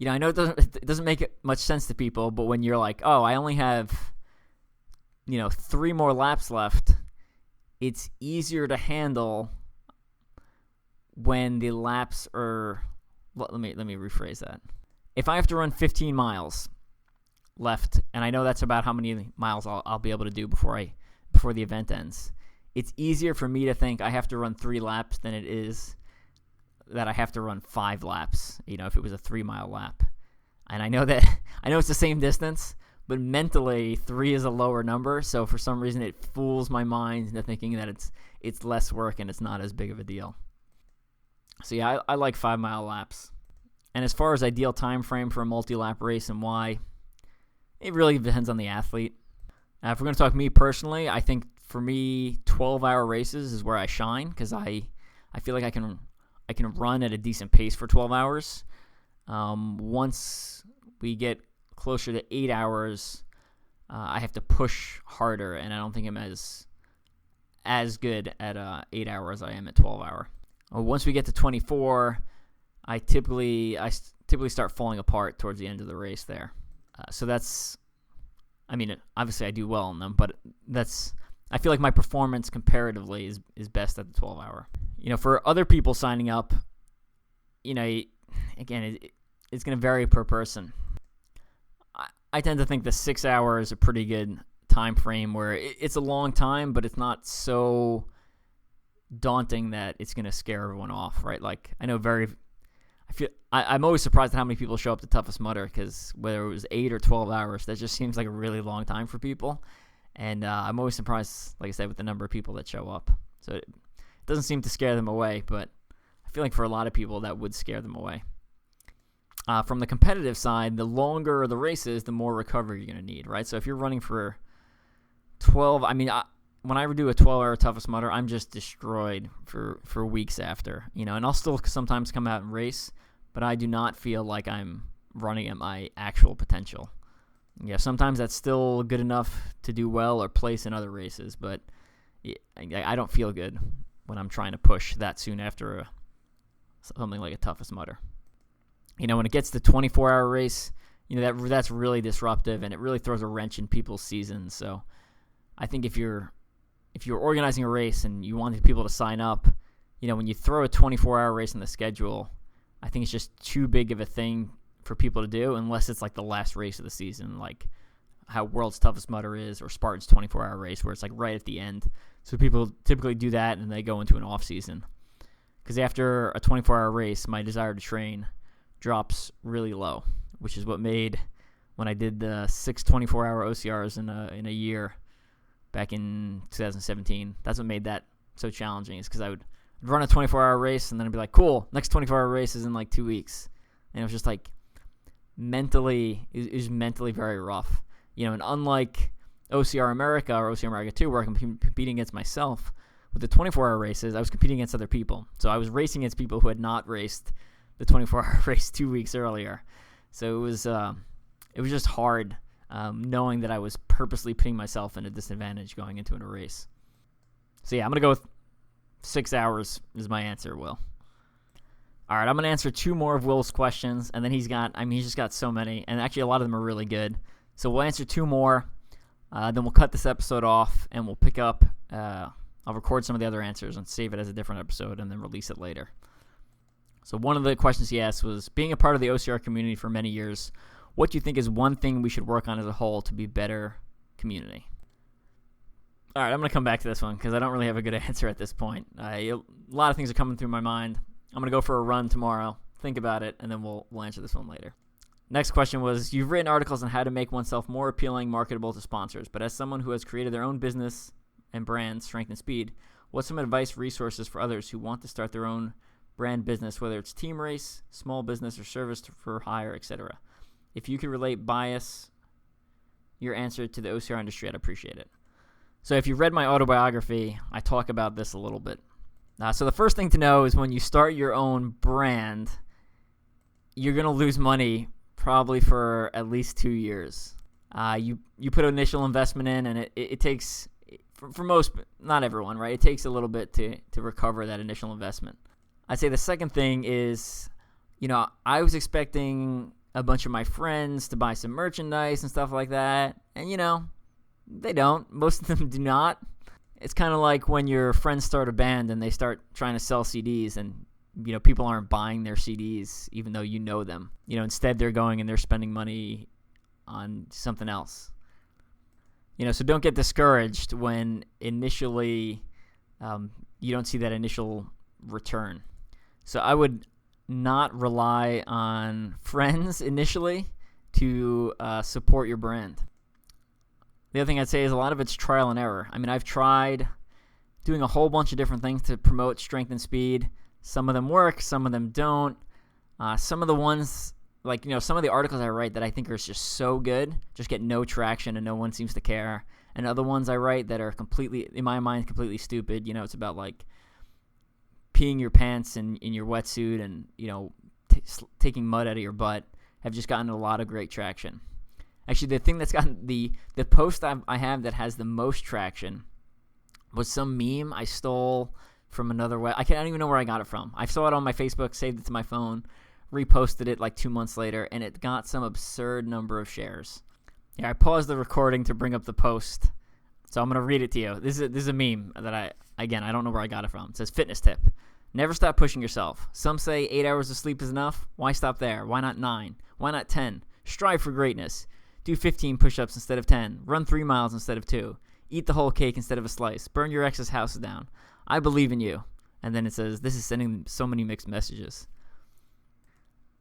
I know it doesn't make much sense to people, but when you're like, oh, I only have 3 more laps left, it's easier to handle when the laps are. Let me rephrase that. if I have to run 15 miles left, and I know that's about how many miles I'll be able to do before the event ends, it's easier for me to think I have to run 3 laps than it is that I have to run 5 laps, if it was a 3-mile lap. And I know it's the same distance, but mentally 3 is a lower number, so for some reason it fools my mind into thinking that it's less work and it's not as big of a deal. So yeah, I like 5-mile laps. And as far as ideal time frame for a multi-lap race and why, it really depends on the athlete. If we're going to talk me personally, I think for me, 12-hour races is where I shine because I feel like I can run at a decent pace for 12 hours. Once we get closer to 8 hours, I have to push harder, and I don't think I'm as good at 8 hours as I am at 12-hour. Once we get to 24, I typically start falling apart towards the end of the race there. So that's, obviously I do well in them, but I feel like my performance comparatively is best at the 12-hour. For other people signing up, again, it's going to vary per person. I tend to think the 6 hours is a pretty good time frame where it's a long time, but it's not so daunting that it's going to scare everyone off, right? Like, I'm always surprised at how many people show up to Toughest Mudder, because whether it was 8 or 12 hours, that just seems like a really long time for people. And I'm always surprised, like I said, with the number of people that show up. So it doesn't seem to scare them away, but I feel like for a lot of people that would scare them away. From the competitive side, the longer the race is, the more recovery you're going to need, right? So if you're running for 12, when I do a 12-hour Toughest Mudder, I'm just destroyed for weeks after, and I'll still sometimes come out and race, but I do not feel like I'm running at my actual potential. Yeah, sometimes that's still good enough to do well or place in other races, but I don't feel good when I'm trying to push that soon after something like a Toughest Mudder. When it gets to the 24-hour race, that's really disruptive, and it really throws a wrench in people's seasons. So I think if you're organizing a race and you want people to sign up, when you throw a 24-hour race in the schedule, I think it's just too big of a thing for people to do unless it's like the last race of the season, like how World's Toughest Mudder is, or Spartan's 24-hour race, where it's like right at the end. So people typically do that and they go into an off season. Because after a 24-hour race, my desire to train drops really low, which is what made when I did the 6 24-hour OCRs in a year back in 2017. That's what made that so challenging, is because I would run a 24-hour race and then I'd be like, cool, next 24-hour race is in like 2 weeks. And it was just like mentally very rough. And unlike OCR America or OCR America 2, where I'm competing against myself, with the 24-hour races, I was competing against other people. So I was racing against people who had not raced the 24-hour race 2 weeks earlier. So it was just hard knowing that I was purposely putting myself in a disadvantage going into a race. So yeah, I'm going to go with 6 hours is my answer, Will. All right, I'm going to answer 2 more of Will's questions, and then he's just got so many, and actually a lot of them are really good. So we'll answer 2 more, then we'll cut this episode off, and we'll pick up, I'll record some of the other answers and save it as a different episode and then release it later. So one of the questions he asked was, being a part of the OCR community for many years, what do you think is one thing we should work on as a whole to be better community? All right, I'm going to come back to this one because I don't really have a good answer at this point. A lot of things are coming through my mind. I'm going to go for a run tomorrow, think about it, and then we'll answer this one later. Next question was, you've written articles on how to make oneself more appealing, marketable to sponsors, but as someone who has created their own business and brand, Strength and Speed, what's some advice, resources for others who want to start their own brand business, whether it's team race, small business, or service for hire, etc.? If you could relate your answer to the OCR industry, I'd appreciate it. So if you read my autobiography, I talk about this a little bit. So the first thing to know is when you start your own brand, you're going to lose money probably for at least 2 years. You put an initial investment in, and it takes, for most, not everyone, right? It takes a little bit to recover that initial investment. I'd say the second thing is, I was expecting a bunch of my friends to buy some merchandise and stuff like that, and they don't. Most of them do not. It's kind of like when your friends start a band and they start trying to sell CDs, and people aren't buying their CDs even though you know them. Instead they're going and they're spending money on something else. So don't get discouraged when initially you don't see that initial return. So I would not rely on friends initially to support your brand. The other thing I'd say is a lot of it's trial and error. I've tried doing a whole bunch of different things to promote strength and speed. Some of them work, some of them don't. Some of the ones, some of the articles I write that I think are just so good, just get no traction and no one seems to care. And other ones I write that are completely, in my mind, completely stupid. It's about peeing your pants in your wetsuit and, taking mud out of your butt, have just gotten a lot of great traction. Actually, the thing that's gotten the post I have that has the most traction was some meme I stole from another web. I don't even know where I got it from. I saw it on my Facebook, saved it to my phone, reposted it 2 months later, and it got some absurd number of shares. Yeah, I paused the recording to bring up the post, so I'm going to read it to you. This is a meme that I don't know where I got it from. It says, fitness tip. Never stop pushing yourself. Some say 8 hours of sleep is enough. Why stop there? Why not 9? Why not 10? Strive for greatness. Do 15 push-ups instead of 10. Run 3 miles instead of 2. Eat the whole cake instead of a slice. Burn your ex's house down. I believe in you. And then it says, this is sending so many mixed messages.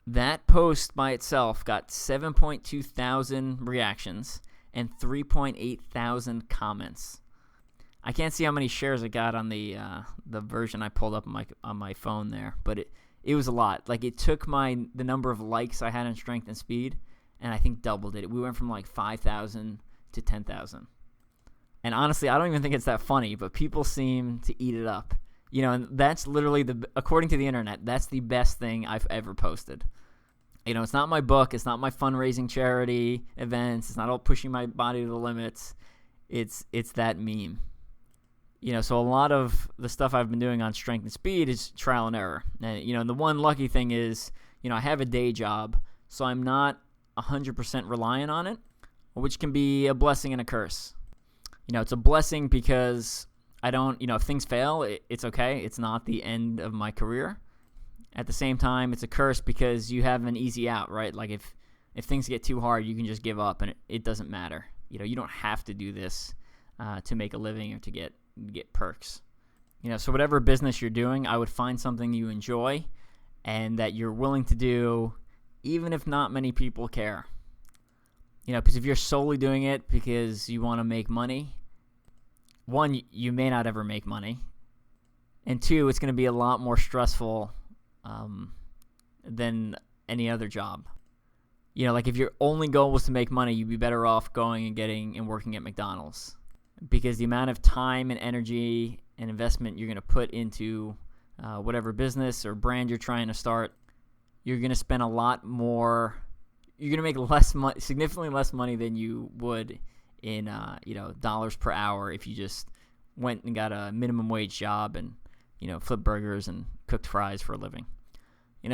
That post by itself got 7.2 thousand reactions and 3.8 thousand comments. I can't see how many shares it got on the version I pulled up on my phone there, but it was a lot. It took the number of likes I had on strength and speed, and I think doubled it. We went from 5,000 to 10,000. And honestly, I don't even think it's that funny, but people seem to eat it up. And that's literally according to the internet, that's the best thing I've ever posted. It's not my book, it's not my fundraising charity events, it's not all pushing my body to the limits. It's that meme. So a lot of the stuff I've been doing on strength and speed is trial and error. And the one lucky thing is, I have a day job, so I'm not 100% reliant on it, which can be a blessing and a curse. It's a blessing because I don't, if things fail, it's okay. It's not the end of my career. At the same time, it's a curse because you have an easy out, right? If things get too hard, you can just give up and it doesn't matter. You don't have to do this to make a living or to get perks. So whatever business you're doing, I would find something you enjoy and that you're willing to do even if not many people care. Because if you're solely doing it because you want to make money, one, you may not ever make money, and two, it's going to be a lot more stressful than any other job. If your only goal was to make money, you'd be better off going and working at McDonald's, because the amount of time and energy and investment you're going to put into whatever business or brand you're trying to start, you're going to spend a lot more. You're going to make significantly less money than you would in dollars per hour if you just went and got a minimum wage job and flip burgers and cooked fries for a living.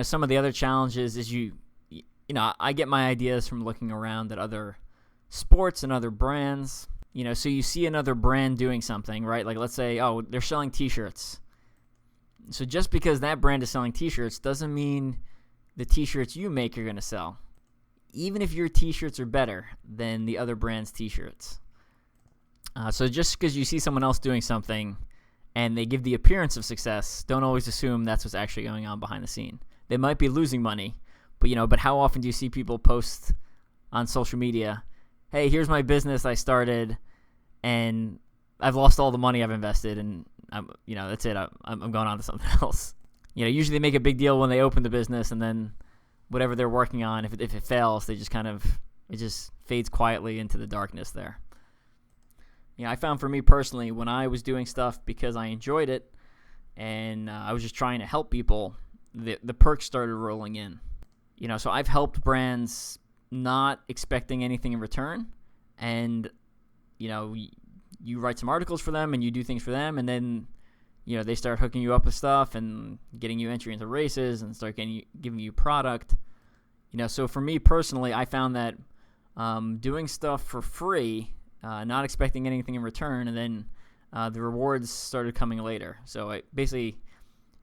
Some of the other challenges is I get my ideas from looking around at other sports and other brands. So you see another brand doing something, right? Let's say, oh, they're selling T-shirts. So just because that brand is selling T-shirts doesn't mean the T-shirts you make are going to sell. Even if your T-shirts are better than the other brand's T-shirts. So just because you see someone else doing something and they give the appearance of success, don't always assume that's what's actually going on behind the scene. They might be losing money, but how often do you see people post on social media, hey, here's my business I started and I've lost all the money I've invested and that's it. I'm going on to something else. Usually they make a big deal when they open the business, and then whatever they're working on, if it fails, they just it just fades quietly into the darkness there. I found for me personally, when I was doing stuff because I enjoyed it and I was just trying to help people, the perks started rolling in. So I've helped brands not expecting anything in return, and you write some articles for them and you do things for them, and then they start hooking you up with stuff and getting you entry into races and start giving you product. So for me personally, I found that doing stuff for free, not expecting anything in return, and then the rewards started coming later. So I basically,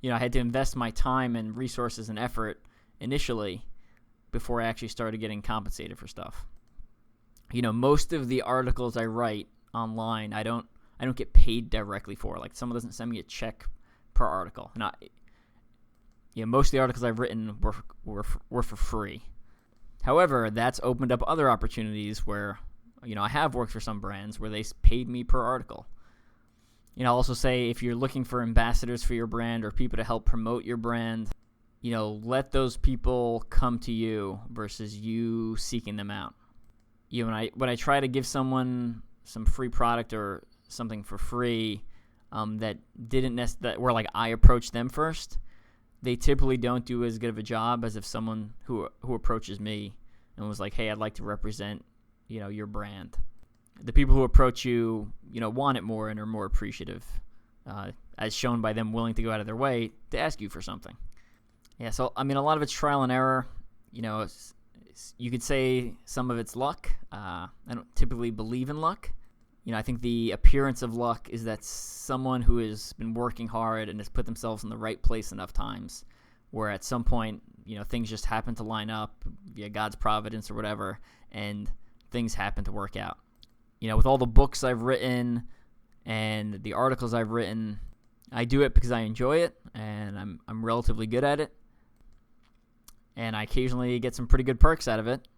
I had to invest my time and resources and effort initially before I actually started getting compensated for stuff. Most of the articles I write online, I don't get paid directly for. Like, someone doesn't send me a check per article. Most of the articles I've written were for free. However, that's opened up other opportunities where, I have worked for some brands where they paid me per article. I'll also say, if you're looking for ambassadors for your brand or people to help promote your brand, let those people come to you versus you seeking them out. When I try to give someone some free product or something for free, that where like I approach them first, they typically don't do as good of a job as if someone who approaches me and was like, hey, I'd like to represent, your brand. The people who approach you, want it more and are more appreciative, as shown by them willing to go out of their way to ask you for something. Yeah, so, a lot of it's trial and error. You could say some of it's luck. I don't typically believe in luck. I think the appearance of luck is that someone who has been working hard and has put themselves in the right place enough times where at some point, things just happen to line up via God's providence or whatever, and things happen to work out. With all the books I've written and the articles I've written, I do it because I enjoy it and I'm relatively good at it. And I occasionally get some pretty good perks out of it.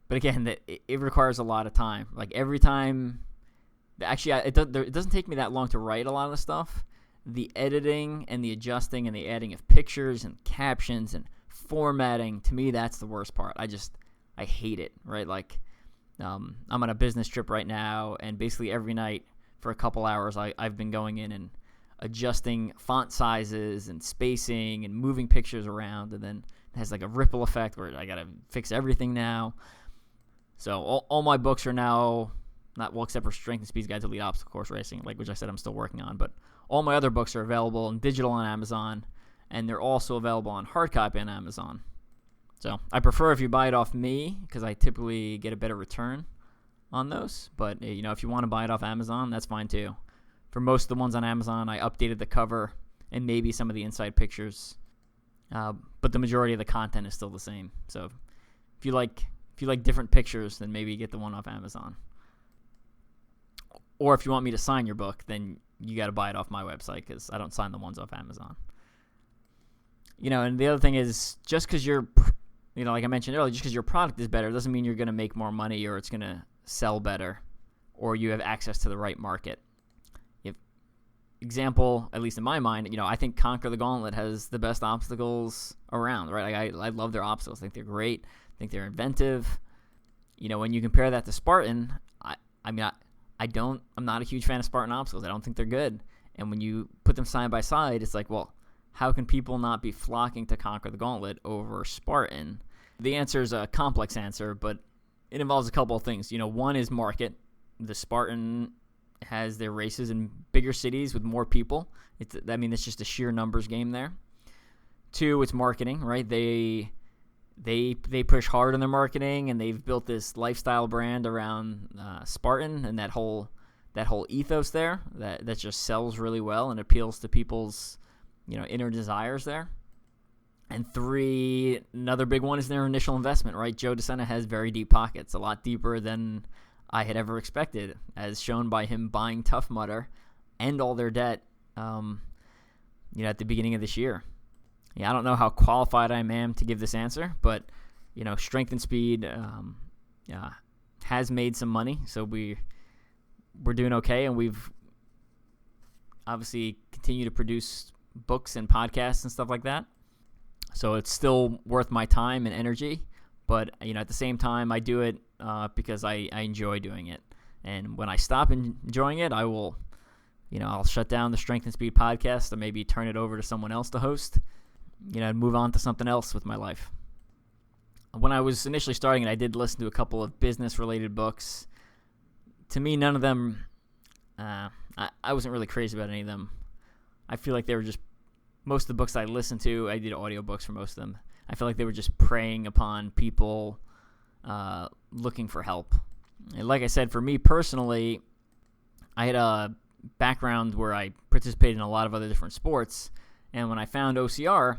But again, it requires a lot of time. Like, every time... Actually, it doesn't take me that long to write a lot of the stuff. The editing and the adjusting and the adding of pictures and captions and formatting, to me, that's the worst part. I hate it, right? Like, I'm on a business trip right now, and basically every night for a couple hours, I've been going in and adjusting font sizes and spacing and moving pictures around, and then it has like a ripple effect where I gotta fix everything now. So all my books are now, except for Strength and Speed's Guide to Elite Obstacle Course Racing, which I said I'm still working on, but all my other books are available in digital on Amazon, and they're also available on hard copy on Amazon. So I prefer if you buy it off me, because I typically get a better return on those. But if you want to buy it off Amazon, that's fine too. For most of the ones on Amazon, I updated the cover and maybe some of the inside pictures, but the majority of the content is still the same. So if you like different pictures, then maybe get the one off Amazon. Or if you want me to sign your book, then you got to buy it off my website, because I don't sign the ones off Amazon. And the other thing is, just because like I mentioned earlier, just because your product is better doesn't mean you're going to make more money or it's going to sell better or you have access to the right market. Example, at least in my mind, I think Conquer the Gauntlet has the best obstacles around, right? I love their obstacles. I think they're great. I think they're inventive. When you compare that to Spartan, I'm not a huge fan of Spartan obstacles. I don't think they're good. And when you put them side by side, it's like, well, how can people not be flocking to Conquer the Gauntlet over Spartan? The answer is a complex answer, but it involves a couple of things. One is market. The Spartan has their races in bigger cities with more people. It's just a sheer numbers game there. Two, it's marketing, right? They push hard on their marketing, and they've built this lifestyle brand around Spartan and that whole ethos there that just sells really well and appeals to people's inner desires there. And three, another big one is their initial investment, right? Joe DeSena has very deep pockets, a lot deeper than I had ever expected, as shown by him buying Tough Mudder and all their debt, at the beginning of this year. Yeah, I don't know how qualified I am to give this answer, but Strength and Speed has made some money, so we're doing okay, and we've obviously continued to produce books and podcasts and stuff like that. So it's still worth my time and energy, but at the same time, I do it because I enjoy doing it. And when I stop enjoying it, I will, I'll shut down the Strength and Speed podcast or maybe turn it over to someone else to host, and move on to something else with my life. When I was initially starting it, I did listen to a couple of business-related books. To me, none of them, I wasn't really crazy about any of them. I feel like they were just, most of the books I listened to, I did audiobooks for most of them. I feel like they were just preying upon people looking for help. And like I said, for me personally, I had a background where I participated in a lot of other different sports, And when I found OCR,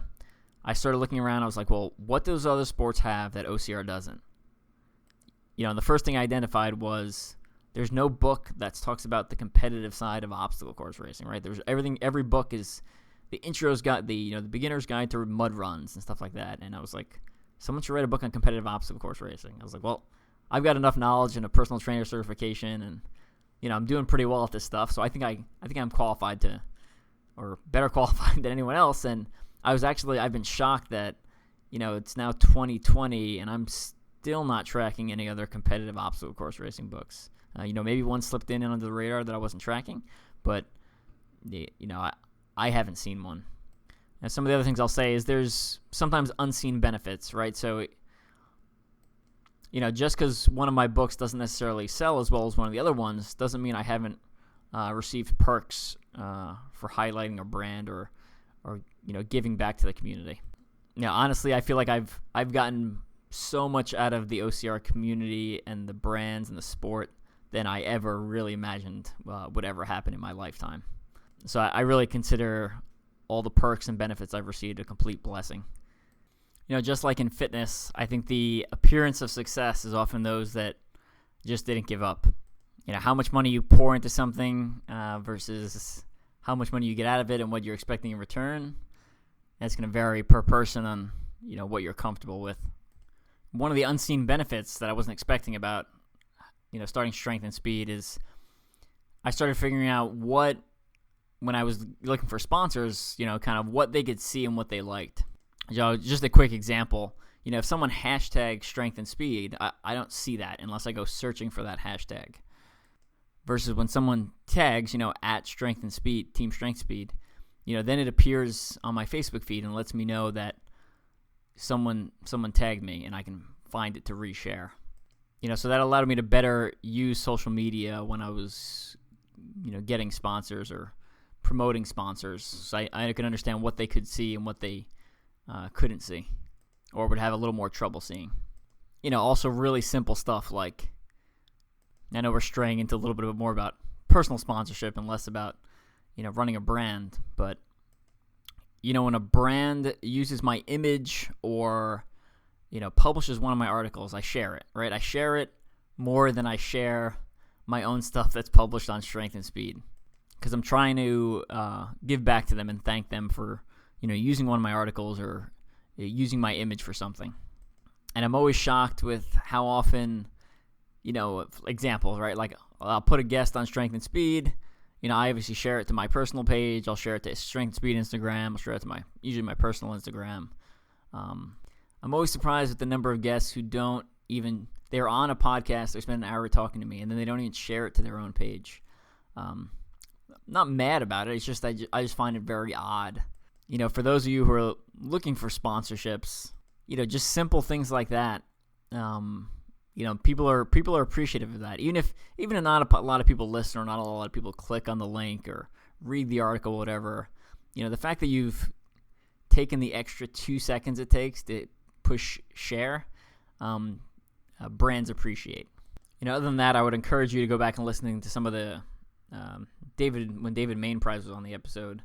I started looking around. I was like, well, what does other sports have that OCR doesn't? The first thing I identified was there's no book that talks about the competitive side of obstacle course racing, right? There's everything. Every book is the intro's got the beginner's guide to mud runs and stuff like that. And I was like, someone should write a book on competitive obstacle course racing. I was like, well, I've got enough knowledge and a personal trainer certification, and I'm doing pretty well at this stuff. So I think I'm qualified to, or better qualified than anyone else. And I've been shocked that it's now 2020 and I'm still not tracking any other competitive obstacle course racing books. Maybe one slipped in under the radar that I wasn't tracking, but I haven't seen one. And some of the other things I'll say is there's sometimes unseen benefits, right? So just because one of my books doesn't necessarily sell as well as one of the other ones doesn't mean I haven't received perks for highlighting a brand or giving back to the community. Honestly, I feel like I've gotten so much out of the OCR community and the brands and the sport than I ever really imagined would ever happen in my lifetime. So I really consider all the perks and benefits I've received a complete blessing. Just like in fitness, I think the appearance of success is often those that just didn't give up. How much money you pour into something versus how much money you get out of it and what you're expecting in return, that's going to vary per person on, what you're comfortable with. One of the unseen benefits that I wasn't expecting about, starting Strength and Speed is I started figuring out when I was looking for sponsors, kind of what they could see and what they liked. Just a quick example, if someone hashtags Strength and Speed, I don't see that unless I go searching for that hashtag. Versus when someone tags, at Strength and Speed, Team Strength Speed, then it appears on my Facebook feed and lets me know that someone tagged me and I can find it to reshare. So that allowed me to better use social media when I was, getting sponsors or promoting sponsors. So I could understand what they could see and what they couldn't see or would have a little more trouble seeing. Also really simple stuff like, I know we're straying into a little bit more about personal sponsorship and less about, running a brand, but, when a brand uses my image or, publishes one of my articles, I share it, right? I share it more than I share my own stuff that's published on Strength and Speed because I'm trying to give back to them and thank them for, using one of my articles or using my image for something. And I'm always shocked with how often, examples, right? Like I'll put a guest on Strength and Speed. I obviously share it to my personal page. I'll share it to Strength and Speed Instagram. I'll share it to usually my personal Instagram. I'm always surprised at the number of guests who they're on a podcast, they spend an hour talking to me, and then they don't even share it to their own page. I'm not mad about it. It's just I just find it very odd. For those of you who are looking for sponsorships, just simple things like that. People are appreciative of that. Even if not a lot of people listen or not a lot of people click on the link or read the article, whatever. The fact that you've taken the extra 2 seconds it takes to push share, brands appreciate. Other than that, I would encourage you to go back and listen to some of the when David Mainprize was on the episode.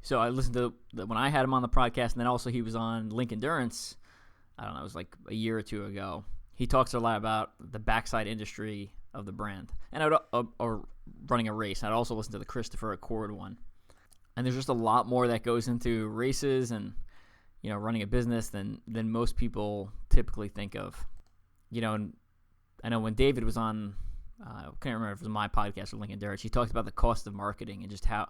So I listened to when I had him on the podcast, and then also he was on Link Endurance. I don't know, it was like a year or two ago. He talks a lot about the backside industry of the brand, and or running a race. I'd also listen to the Christopher Accord one. And there's just a lot more that goes into races and running a business than most people typically think of. And I know when David was on, I can't remember if it was my podcast or Link Endurance, he talked about the cost of marketing and just how,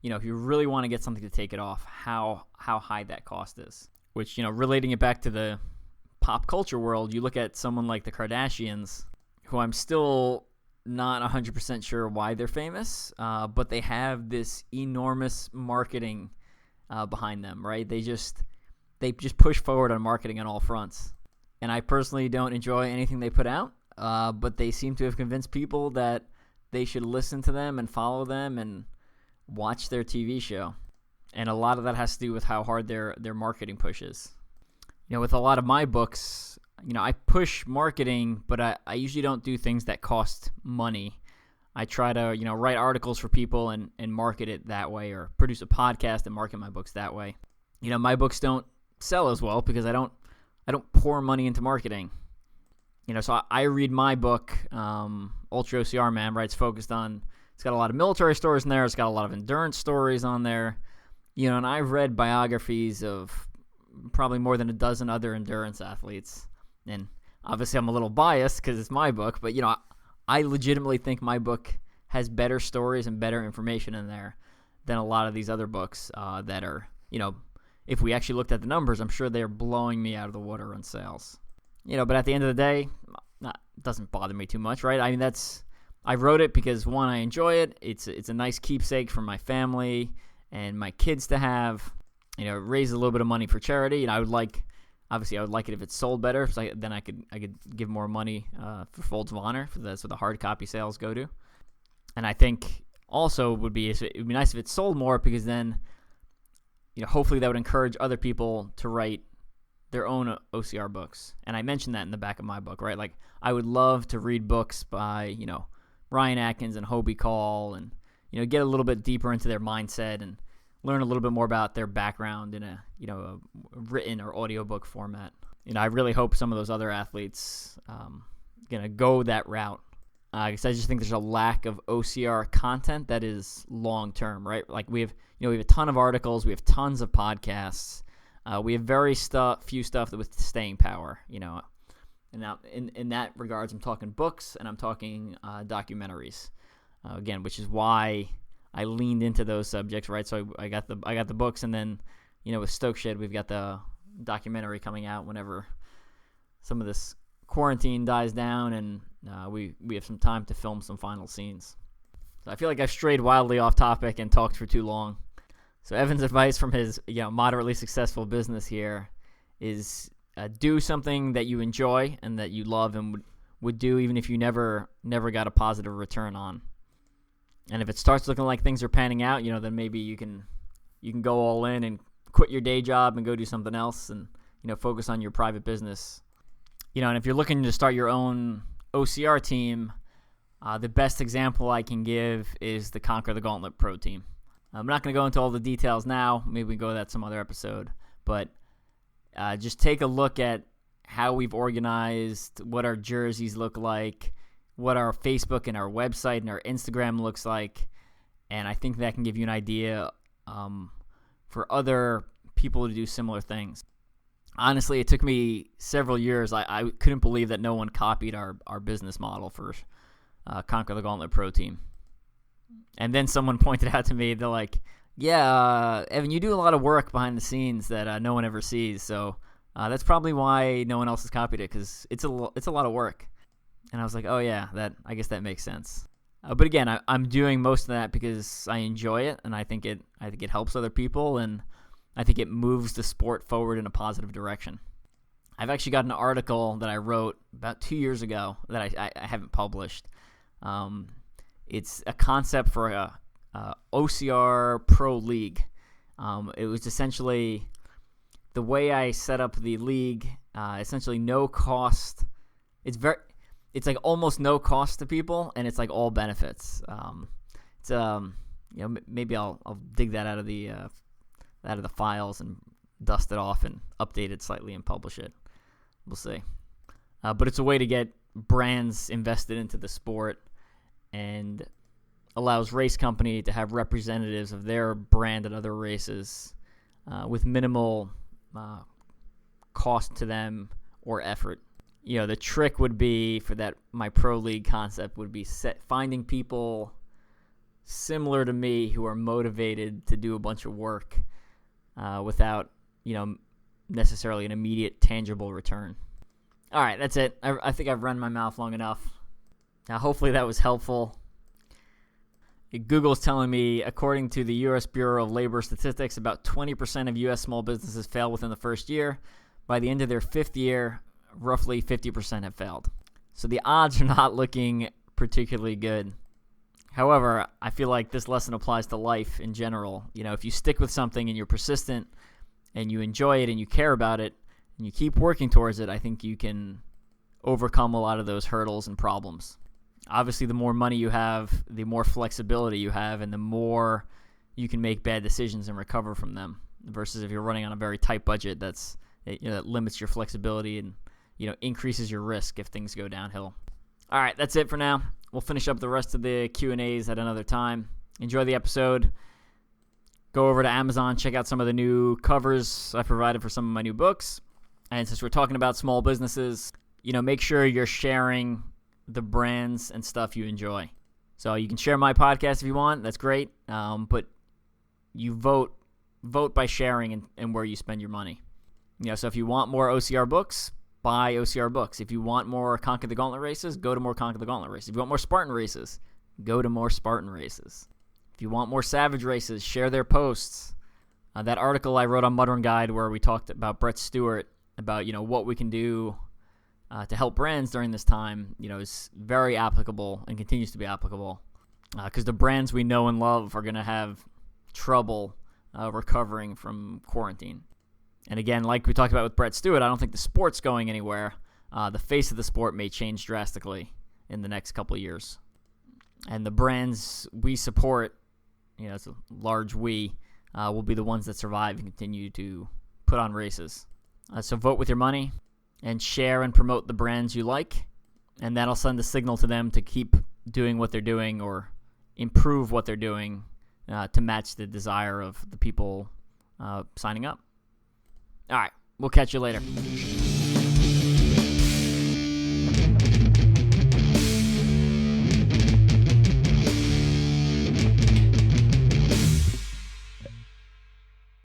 if you really want to get something to take it off, how high that cost is. Which, relating it back to the pop culture world, you look at someone like the Kardashians, who I'm still not 100% sure why they're famous, but they have this enormous marketing behind them, right? They just push forward on marketing on all fronts. And I personally don't enjoy anything they put out, but they seem to have convinced people that they should listen to them and follow them and watch their TV show. And a lot of that has to do with how hard their marketing pushes. With a lot of my books, I push marketing, but I usually don't do things that cost money. I try to, write articles for people and market it that way, or produce a podcast and market my books that way. My books don't sell as well because I don't pour money into marketing. So I read my book, Ultra-OCR, man, right? It's got a lot of military stories in there. It's got a lot of endurance stories on there. And I've read biographies of probably more than a dozen other endurance athletes. And obviously I'm a little biased because it's my book, but, I legitimately think my book has better stories and better information in there than a lot of these other books that are, if we actually looked at the numbers, I'm sure they're blowing me out of the water on sales. But at the end of the day, it doesn't bother me too much, right? I mean, I wrote it because, one, I enjoy it. It's a nice keepsake for my family and my kids to have. It raises a little bit of money for charity. I would like it if it sold better, so then I could give more money for Folds of Honor. That's what the hard copy sales go to. And I think also it would be nice if it sold more, because then, hopefully that would encourage other people to write their own OCR books. And I mentioned that in the back of my book, right? Like, I would love to read books by, Ryan Atkins and Hobie Call, and, get a little bit deeper into their mindset and learn a little bit more about their background in a written or audiobook format. I really hope some of those other athletes going to go that route. Because I just think there's a lack of OCR content that is long-term, right? Like, we have a ton of articles, we have tons of podcasts, we have very few stuff with staying power, And now, in that regards, I'm talking books and I'm talking documentaries, again, which is why I leaned into those subjects, right? So I got the books, and then, with Stoke Shed, we've got the documentary coming out whenever some of this quarantine dies down, and we have some time to film some final scenes. So I feel like I've strayed wildly off topic and talked for too long. So Evan's advice from his moderately successful business here is do something that you enjoy and that you love and would do even if you never got a positive return on. And if it starts looking like things are panning out, then maybe you can go all in and quit your day job and go do something else and, focus on your private business. And if you're looking to start your own OCR team, the best example I can give is the Conquer the Gauntlet Pro team. I'm not going to go into all the details now. Maybe we can go to that some other episode. But just take a look at how we've organized, what our jerseys look like, what our Facebook and our website and our Instagram looks like. And I think that can give you an idea for other people to do similar things. Honestly, it took me several years. I couldn't believe that no one copied our business model for Conquer the Gauntlet Pro team. And then someone pointed out to me, they're like, yeah, Evan, you do a lot of work behind the scenes that no one ever sees. So that's probably why no one else has copied it, because it's a lot of work. And I was like, oh yeah, I guess that makes sense. But again, I'm doing most of that because I enjoy it, and I think it helps other people, and I think it moves the sport forward in a positive direction. I've actually got an article that I wrote about 2 years ago that I haven't published. It's a concept for a OCR Pro League. It was essentially the way I set up the league. Essentially, no cost. It's like almost no cost to people, and it's like all benefits. Maybe I'll dig that out of the files and dust it off and update it slightly and publish it. We'll see. But it's a way to get brands invested into the sport and allows race company to have representatives of their brand at other races with minimal cost to them or effort. The trick would be for that, my pro league concept would be finding people similar to me who are motivated to do a bunch of work without, necessarily an immediate tangible return. All right, that's it. I think I've run my mouth long enough. Now, hopefully that was helpful. Google's telling me, according to the U.S. Bureau of Labor Statistics, about 20% of U.S. small businesses fail within the first year. By the end of their fifth year, roughly 50% have failed. So the odds are not looking particularly good. However, I feel like this lesson applies to life in general. If you stick with something and you're persistent and you enjoy it and you care about it and you keep working towards it, I think you can overcome a lot of those hurdles and problems. Obviously, the more money you have, the more flexibility you have, and the more you can make bad decisions and recover from them. Versus if you're running on a very tight budget, that limits your flexibility and increases your risk if things go downhill. All right, that's it for now. We'll finish up the rest of the Q&As at another time. Enjoy the episode. Go over to Amazon, check out some of the new covers I provided for some of my new books. And since we're talking about small businesses, make sure you're sharing the brands and stuff you enjoy. So you can share my podcast if you want. That's great. But you vote by sharing and where you spend your money. So if you want more OCR books, buy OCR books. If you want more Conquer the Gauntlet races, go to more Conquer the Gauntlet races. If you want more Spartan races, go to more Spartan races. If you want more Savage races, share their posts. That article I wrote on Mud Run Guide where we talked about Brett Stewart, about what we can do to help brands during this time, is very applicable and continues to be applicable because the brands we know and love are going to have trouble recovering from quarantine. And again, like we talked about with Brett Stewart, I don't think the sport's going anywhere. The face of the sport may change drastically in the next couple of years. And the brands we support, it's a large we, will be the ones that survive and continue to put on races. So vote with your money and share and promote the brands you like, and that'll send a signal to them to keep doing what they're doing or improve what they're doing to match the desire of the people signing up. All right, we'll catch you later.